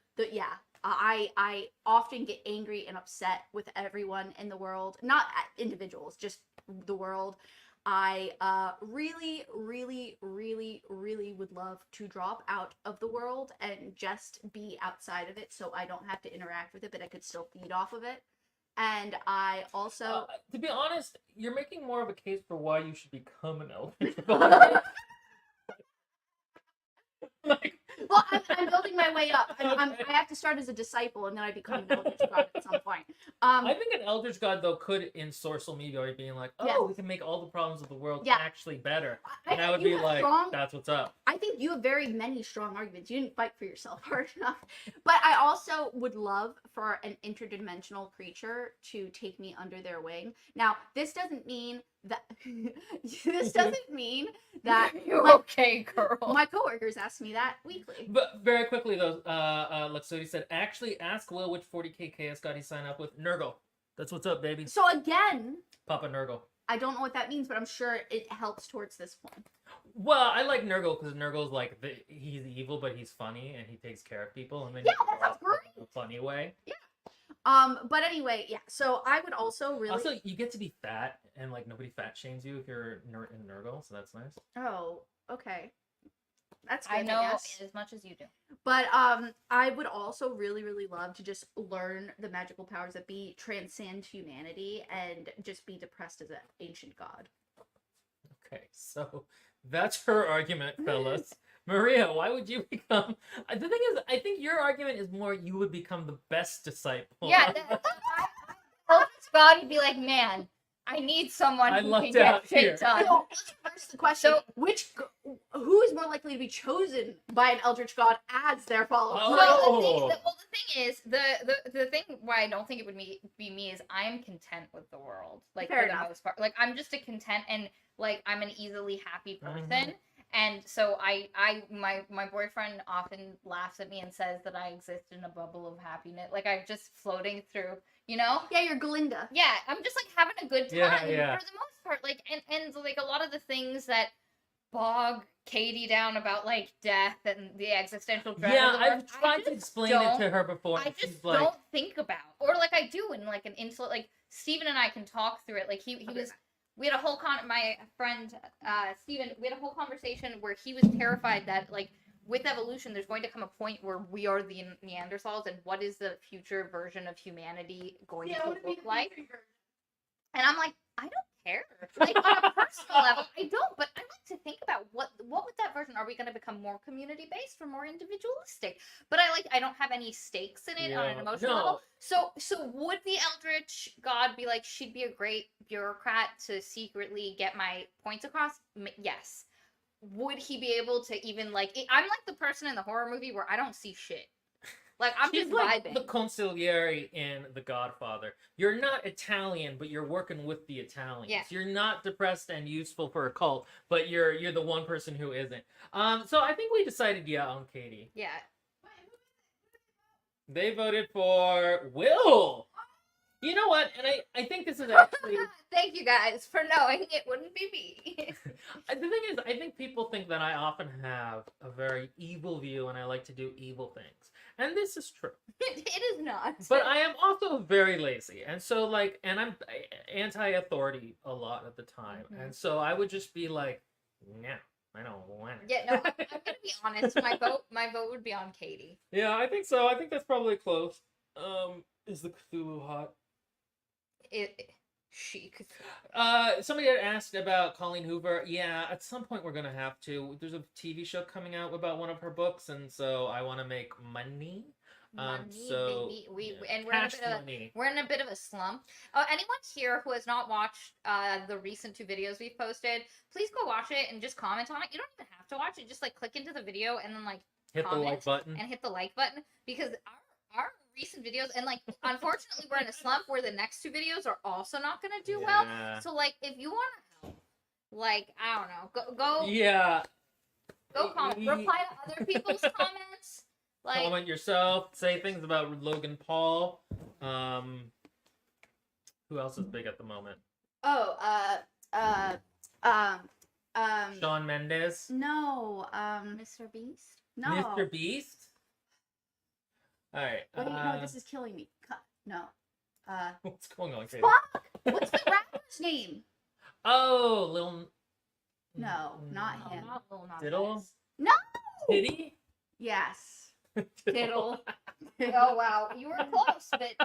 I often get angry and upset with everyone in the world, not individuals, just the world. I really, really, really, really would love to drop out of the world and just be outside of it, so I don't have to interact with it, but I could still feed off of it. And I also...
to be honest, you're making more of a case for why you should become an Eldritch.
Well, I'm building my way up. I have to start as a disciple, and then I become an Eldritch God at some point.
I think an Eldritch God, though, could ensorcel me by being like, we can make all the problems of the world actually better. And I would be like, that's what's up.
I think you have very many strong arguments. You didn't fight for yourself hard enough. But I also would love for an interdimensional creature to take me under their wing. Now, this doesn't mean that...
You're okay, girl.
My coworkers ask me that weekly.
But very quickly though, Luxody said, actually ask Will which 40k chaos god he signed up with. Nurgle. That's what's up, baby.
So again,
Papa Nurgle.
I don't know what that means, but I'm sure it helps towards this point.
Well, I like Nurgle because Nurgle's like he's evil, but he's funny and he takes care of people, and then
that's great.
In a funny way.
Yeah. But anyway, yeah. So I would also really.
Also, you get to be fat, and like nobody fat shames you if you're in Nurgle, so that's nice.
Oh, okay. That's good,
I know
guess.
as much as you do.
But I would also really, really love to just learn the magical powers that be, transcend humanity, and just be depressed as an ancient god.
Okay, so that's her argument, fellas. Maria, why would you become... The thing is, I think your argument is more you would become the best disciple.
Yeah, God would be like, man, I need someone who can get shit done.
So, let's reverse the question. Who is more likely to be chosen by an Eldritch God as their follower?
Oh.
The thing is, the thing why I don't think it would be me is I'm content with the world. Like, for the most part. Like, I'm just a content and, like, I'm an easily happy person. Mm-hmm. And so my boyfriend often laughs at me and says that I exist in a bubble of happiness. Like I'm just floating through, you know?
Yeah, you're Glinda.
Yeah, I'm just like having a good time
yeah.
for the most part. Like and like a lot of the things that bog Katie down about like death and the existential dread.
Yeah,
of the
I've tried to explain it to her before.
I just don't think about, or like I do in like an insult. Like Steven and I can talk through it. Like he was. We had a whole my friend, Steven, we had a whole conversation where he was terrified that, like, with evolution, there's going to come a point where we are the Neanderthals, and what is the future version of humanity going to look like? And I'm like, I don't care. Like, on a personal level, I don't, but I like to think about what would that version, are we going to become more community-based or more individualistic? But I don't have any stakes in it on an emotional level. So would the Eldritch God be like, she'd be a great bureaucrat to secretly get my points across? Yes. Would he be able to even, like, I'm like the person in the horror movie where I don't see shit. Like, I'm just
like
vibing.
The consigliere in The Godfather. You're not Italian, but you're working with the Italians.
Yeah.
You're not depressed and useful for a cult, but you're the one person who isn't. So I think we decided on Katie.
Yeah.
They voted for Will. You know what? And I think this is actually...
Thank you guys for knowing it wouldn't be me.
The thing is, I think people think that I often have a very evil view and I like to do evil things. And this is true.
It is not.
But I am also very lazy. And so, like, and anti-authority a lot at the time, and so I would just be like, no, I don't want it.
Yeah, no, I'm gonna be honest. My vote would be on Katie.
Yeah, I think so. I think that's probably close. Is the Cthulhu hot? Somebody had asked about Colleen Hoover. Yeah, at some point we're gonna have to. There's a TV show coming out about one of her books, and so I want to make money. So
baby.
Yeah,
And we're in a bit of a slump. Anyone here who has not watched the recent 2 videos we've posted, please go watch it and just comment on it. You don't even have to watch it. Just like click into the video and then like
hit the like button
and hit the like button, because our recent videos, and like unfortunately we're in a slump where the next 2 videos are also not gonna do well. So like if you want to help, like I don't know, go comment, reply to other people's comments. Like,
comment yourself, say things about Logan Paul. Who else is big at the moment? Shawn Mendes.
No,
Mr. Beast.
No.
Mr. Beast. All right.
No, this is killing me. No.
What's going on, Katie?
Fuck! What's the rapper's name?
Oh, Lil.
No, not him.
Not Lil Nas
Diddle.
X.
No.
Diddy.
Yes.
Diddle. Oh wow, you were close, but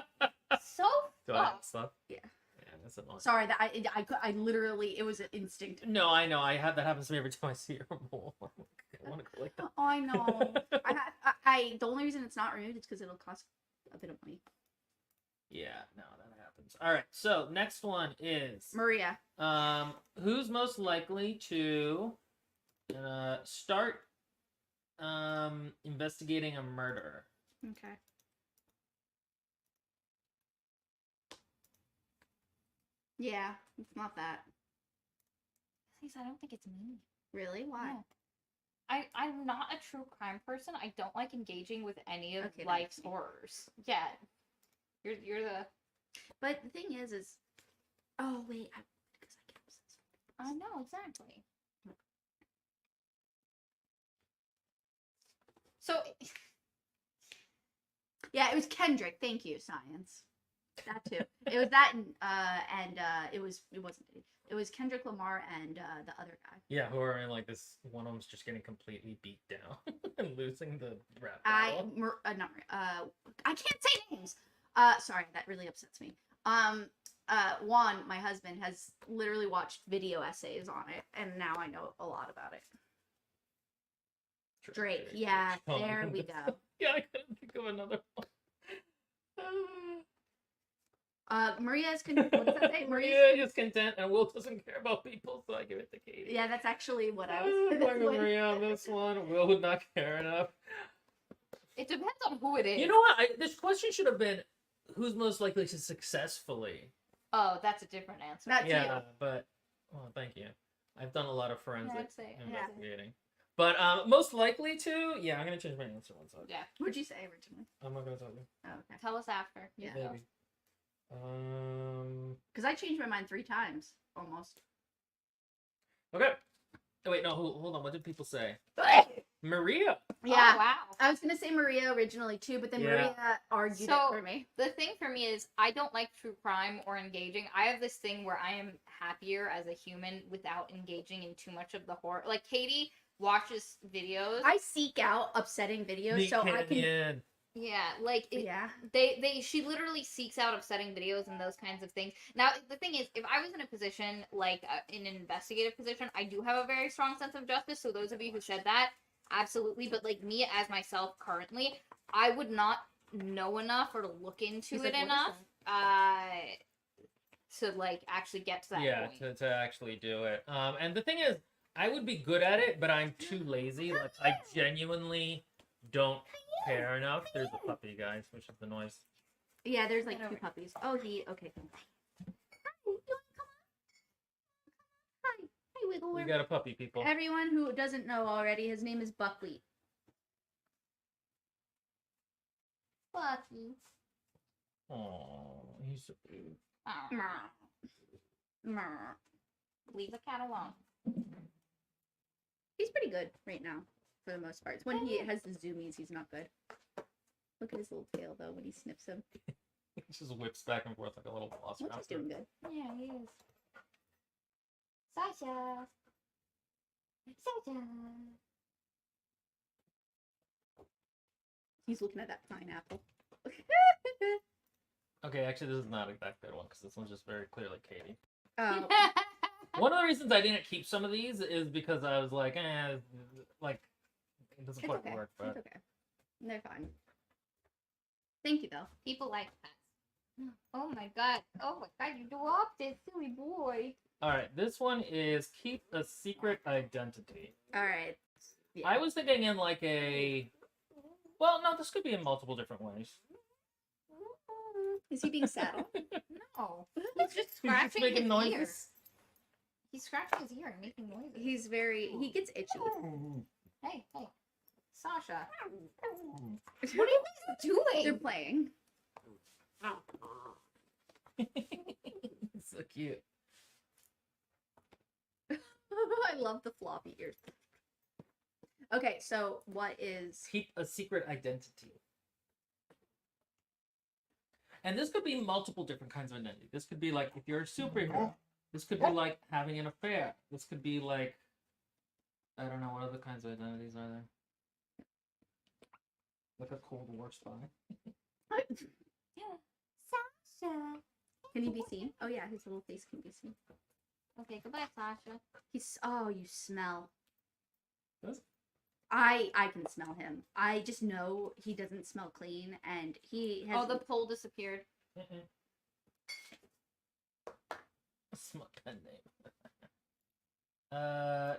so
Do I have stuff?
Yeah.
Yeah, that's annoying.
Sorry, that I literally, it was an instinct.
No, I know. That happens to me every time I see your mole. I want to collect that.
Oh, I know. The only reason it's not renewed is because it'll cost a bit of money.
Yeah, no, that happens. All right, so next one is
Maria.
Who's most likely to start investigating a murder?
Okay. Yeah, it's not that.
I don't think it's me.
Really? Why?
No. I'm not a true crime person. I don't like engaging with any of
Okay,
life's
that's me.
horrors. Yeah. You're the...
But the thing is oh wait, because I can't sense.
I know, exactly. So...
Yeah, it was Kendrick. Thank you, science. That too. It was that, and it wasn't. It was Kendrick Lamar and the other guy.
Yeah, who are in like this. One of them's just getting completely beat down and losing the rap
I can't say names. Sorry, that really upsets me. Juan, my husband, has literally watched video essays on it, and now I know a lot about it. Drake. Yeah, there we go.
Yeah, I couldn't think of another one.
Maria is content. What does that say?
Maria is content, and Will doesn't care about people, so I give it to Katie.
Yeah, that's actually what I was.
Maria on this one. Will would not care enough.
It depends on who it is.
You know what? This question should have been, who's most likely to successfully?
Oh, that's a different answer.
That's
yeah, but well, thank you. I've done a lot of forensic investigating.
Yeah.
But most likely to, yeah, I'm gonna change my answer one second.
Yeah.
What'd you say originally?
I'm not gonna tell you.
Oh, okay.
Tell us after.
Yeah.
Maybe.
Because I changed my mind 3 times almost.
Okay. Oh, wait, no, hold on. What did people say? Maria.
Yeah.
Oh, wow.
I was gonna say Maria originally too, but then Maria argued it for me.
The thing for me is I don't like true crime or engaging. I have this thing where I am happier as a human without engaging in too much of the horror. Like Katie watches videos.
I seek out upsetting videos so I can.
Yeah, like
yeah.
She literally seeks out upsetting videos and those kinds of things. Now the thing is, if I was in a position like in an investigative position, I do have a very strong sense of justice. So those of you who said that, absolutely. But like me as myself currently, I would not know enough or to look into it enough to like actually get to that point.
Yeah, to actually do it. And the thing is, I would be good at it, but I'm too lazy. Like I genuinely don't care enough. There's a puppy, guys, which is the noise.
Yeah, there's like 2 puppies. Oh, okay. Hi, you wanna come on? Hi, Wiggle.
We got a puppy, people.
Everyone who doesn't know already, his name is Buckley.
Bucky.
Oh, he's so cute.
Leave the cat alone.
He's pretty good right now, for the most part. It's when he has the zoomies, he's not good. Look at his little tail, though, when he snips him.
just whips back and forth like a little velociraptor.
Which is doing good.
Yeah, he is. Sasha. Sasha.
He's looking at that pineapple.
Okay, actually, this is not a that good one because this one's just very clearly Katie.
Oh.
One of the reasons I didn't keep some of these is because I was like, like, it doesn't
It's
quite
okay.
work, but...
It's okay. They're fine. Thank you, though.
People like that. Oh my god. Oh my god, you dropped it, silly boy.
Alright, this one is keep a secret identity.
Alright. Yeah.
I was thinking in like a... Well, no, this could be in multiple different ways.
Is he being saddled?
No. He's just
He's
scratching
just making
his
noises.
ear. He's scratching his ear and making noises.
He's very... He gets itchy.
Hey, hey. Sasha. What are you guys doing?
They're playing.
So cute.
I love the floppy ears. Okay, so what is...
Keep a secret identity. And this could be multiple different kinds of identity. This could be like if you're a superhero. This could be like having an affair. This could be like... I don't know, what other kinds of identities are there? Like a Cold War spy.
Sasha.
Can he be seen? Oh yeah, his little face can be seen.
Okay, goodbye, Sasha.
He's... Oh, you smell.
Does it?
I can smell him. I just know he doesn't smell clean, and he has...
Oh, the pole disappeared.
That's my pen name.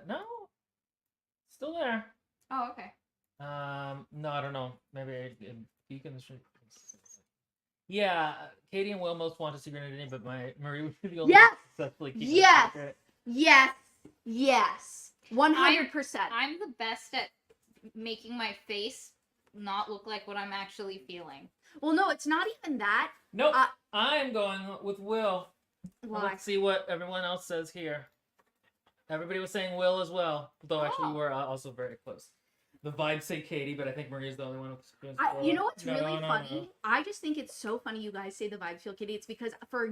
No. Still there.
Oh, okay.
No, I don't know. Maybe you can... Yeah, Katie and Will most want a secret identity, but Marie would be the only one
Yes!
to successfully keep
Yes!
it secret.
Yes! Yes! 100%.
I'm the best at making my face not look like what I'm actually feeling.
Well, no, it's not even that.
Nope, I'm going with Will.
Why?
Let's see what everyone else says here. Everybody was saying Will as well, though actually you were also very close. The vibes say Katie, but I think Maria's the only one who's going to
You know what's really funny?
No.
I just think it's so funny you guys say the vibes feel Katie. It's because for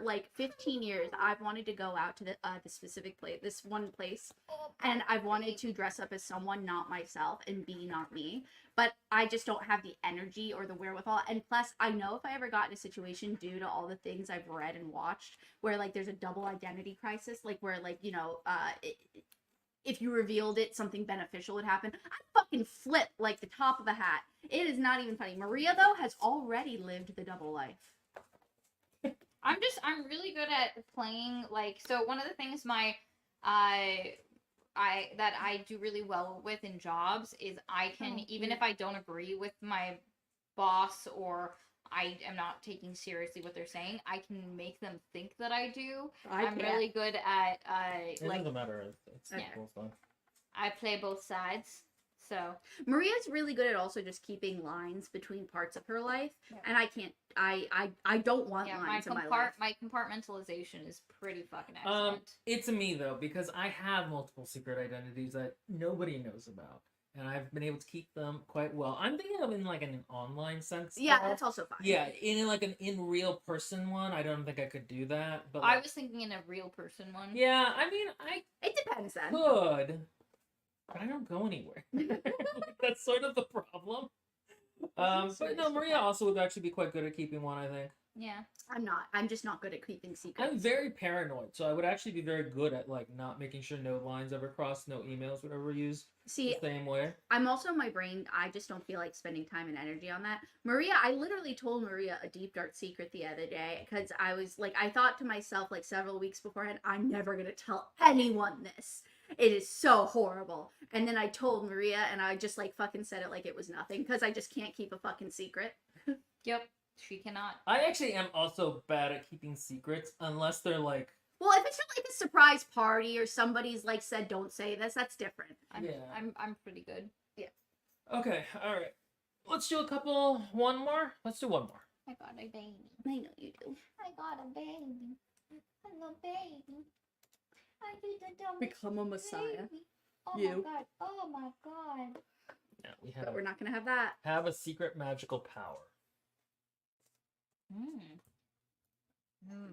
like 15 years, I've wanted to go out to the specific place, this one place, and I've wanted to dress up as someone, not myself, and be not me. But I just don't have the energy or the wherewithal. And plus, I know if I ever got in a situation due to all the things I've read and watched, where like there's a double identity crisis, like where like, you know, if you revealed it, something beneficial would happen. I'd fucking flip like the top of a hat. It is not even funny. Maria, though, has already lived the double life.
I'm really good at playing, like, so one of the things that I do really well with in jobs is I can, even if I don't agree with my boss or I am not taking seriously what they're saying, I can make them think that I do. I'm really good at
it doesn't matter. It's cool stuff.
I play both sides. So
Maria's really good at also just keeping lines between parts of her life, and I can't. I don't want lines in my life.
My compartmentalization is pretty fucking excellent.
It's me though, because I have multiple secret identities that nobody knows about. And I've been able to keep them quite well. I'm thinking of in like an online sense.
Yeah, that's also fine.
Yeah, in like an in real person one, I don't think I could do that. But
I was thinking in a real person one.
Yeah, I mean,
It depends then.
could, but I don't go anywhere. That's sort of the problem. But no, Maria also would actually be quite good at keeping one, I think.
Yeah.
I'm not. I'm just not good at keeping secrets.
I'm very paranoid, so I would actually be very good at like not making sure no lines ever cross, no emails would ever used the same way.
I'm also my brain. I just don't feel like spending time and energy on that. Maria, I literally told Maria a deep dark secret the other day because I was like, I thought to myself like several weeks beforehand, I'm never gonna tell anyone this. It is so horrible. And then I told Maria, and I just like fucking said it like it was nothing because I just can't keep a fucking secret.
Yep. She cannot.
I actually am also bad at keeping secrets unless they're like...
Well, if it's like a surprise party or somebody's like said, don't say this, that's different.
I'm pretty good.
Yeah.
Okay, alright. Let's do one more? Let's do one more.
I got a baby.
I know you do.
I got a baby. I'm a baby. I do the dumbest
Become a messiah.
baby. Oh
You.
my god. Oh my god.
Yeah, we
But we're not gonna have that.
have a secret magical power.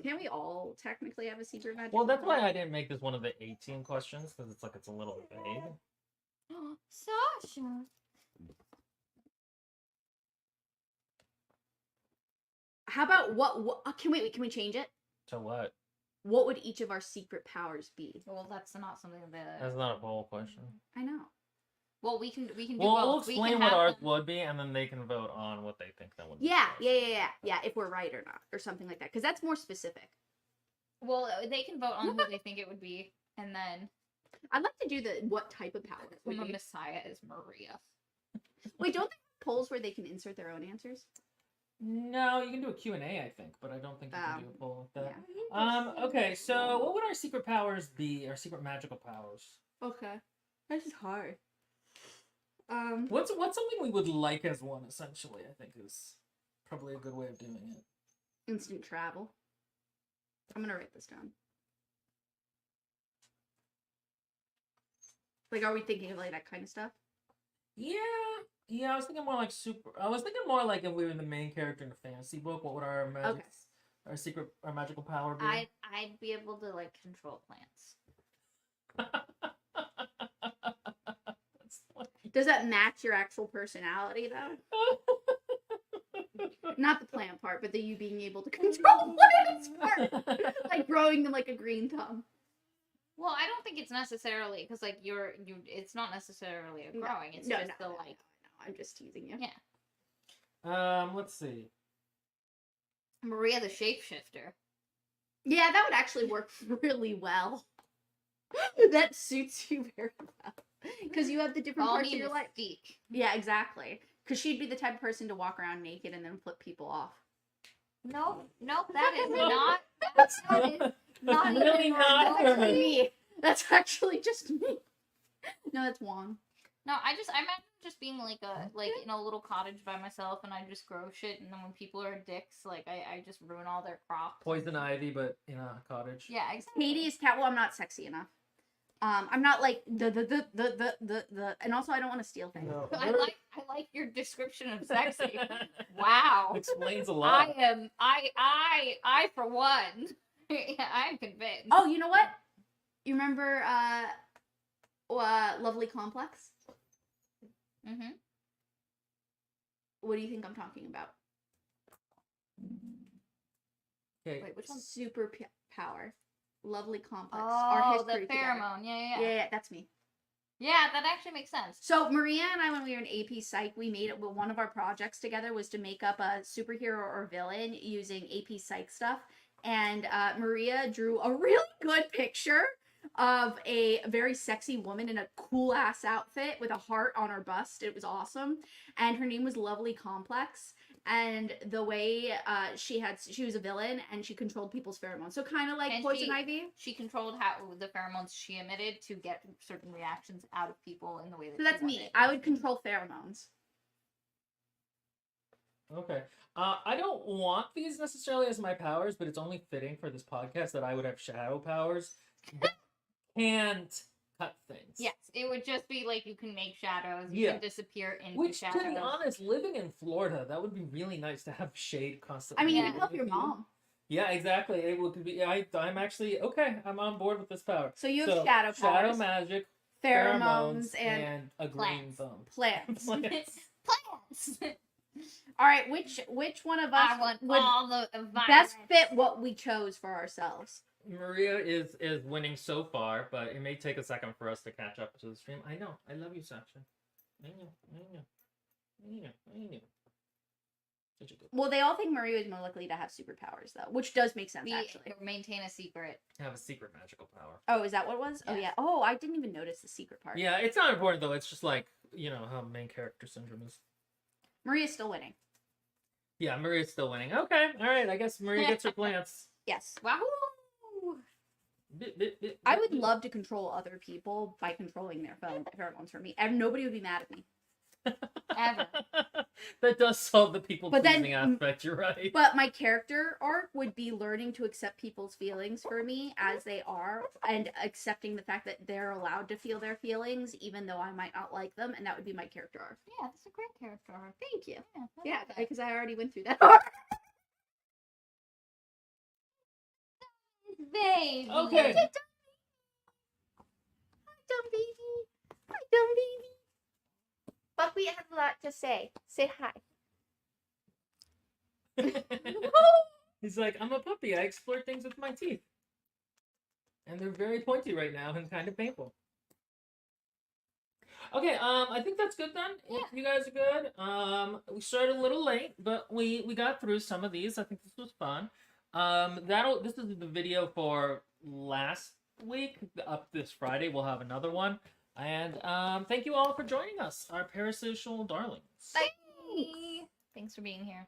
Can't we all technically have a secret magic?
Well, that's why I didn't make this one of the 18 questions, because it's a little vague.
Sasha.
How about what can we change it?
To what?
What would each of our secret powers be?
Well, that's not something that.
That's not a poll question.
I know.
Well, we can do
Well,
both.
we'll explain what ours would be, and then they can vote on what they think that would be.
Yeah, if we're right or not, or something like that, because that's more specific.
Well, they can vote on who they think it would be, and then.
I'd like to do the what type of power.
From a Messiah is Maria.
Wait, don't they have polls where they can insert their own answers?
No, you can do a Q&A, I think, but I don't think you can do a poll with that.
Yeah.
Okay, so what would our secret powers be? Our secret magical powers?
Okay, this is hard.
What's something we would like as one, essentially, I think is probably a good way of doing it.
Instant travel. I'm gonna write this down. Like, are we thinking of like that kind of stuff?
Yeah, I was thinking more like if we were the main character in a fantasy book, what would our magical power be?
I'd be able to like control plants.
Does that match your actual personality though? Not the plant part, but the you being able to control plants part, like growing them like a green thumb.
Well, I don't think it's necessarily because like it's not necessarily a growing. It's just the like.
No, I'm just teasing you.
Yeah.
Let's see.
Maria the shapeshifter.
Yeah, that would actually work really well. That suits you very well. Because you have the different parts of your life. Yeah, exactly. Because she'd be the type of person to walk around naked and then flip people off.
No, that is not. That is not
really
even
not
That's me. That's actually just me. No, that's Juan.
No, I imagine just being like in a little cottage by myself, and I just grow shit, and then when people are dicks, like I just ruin all their crops.
Poison ivy, but in a cottage.
Yeah, exactly.
Katie is cat. Well, I'm not sexy enough. I'm not like the, and also I don't want to steal things.
No.
I like your description of sexy. Wow.
Explains a lot.
I for one, I'm convinced.
Oh, you know what? You remember Lovely Complex?
Mm-hmm.
What do you think I'm talking about?
Okay.
Wait, which one?
Super power. Lovely Complex.
Oh, the pheromone. Yeah,
that's me.
Yeah, that actually makes sense.
So Maria and I, when we were in AP Psych, we made it. One of our projects together was to make up a superhero or villain using AP Psych stuff. And Maria drew a really good picture of a very sexy woman in a cool ass outfit with a heart on her bust. It was awesome. And her name was Lovely Complex. And the way she was a villain and she controlled people's pheromones. So kind of like Poison Ivy.
She controlled how the pheromones she emitted to get certain reactions out of people in the way that.
So that's me. I would control pheromones.
Okay. I don't want these necessarily as my powers, but it's only fitting for this podcast that I would have shadow powers. Can't cut things.
Yes, it would just be like you can make shadows, you can disappear into shadows.
To be honest, living in Florida, that would be really nice to have shade constantly.
I mean, you can help your mom.
Yeah, exactly. It would be. I'm actually okay. I'm on board with this power.
So you have shadow powers,
shadow magic,
pheromones, and
a green thumb.
Plants.
Plants.
All right, which one of us would
all the
best fit what we chose for ourselves?
Maria is winning so far, but it may take a second for us to catch up to the stream. I know. I love you, Sasha. I know. Such a good.
Well, they all think Maria is more likely to have superpowers, though, which does make sense, actually.
Maintain a secret.
Have a secret magical power.
Oh, is that what it was?
Yes.
Oh, yeah. Oh, I didn't even notice the secret part.
Yeah, it's not important, though. It's just like, how main character syndrome is.
Maria's still winning.
Yeah, Maria's still winning. Okay, all right. I guess Maria gets her plants.
Yes.
Wahoo!
I would love to control other people by controlling their pheromones for me, and nobody would be mad at me.
Ever.
That does solve the people-pleasing aspect, you're right.
But my character arc would be learning to accept people's feelings for me as they are, and accepting the fact that they're allowed to feel their feelings, even though I might not like them, and that would be my character arc.
Yeah, that's a great character arc.
Thank you.
Yeah,
because I already went through that arc.
baby.
Okay.
Hi, dumb baby. Hi, dumb baby. But we have a lot to say. Say hi.
He's like, I'm a puppy. I explore things with my teeth. And they're very pointy right now and kind of painful. Okay, I think that's good then.
Yeah.
If you guys are good. We started a little late, but we got through some of these. I think this was fun. This is the video for last week. Up this Friday, we'll have another one. And thank you all for joining us, our parasocial darlings.
Bye. Thanks for being here.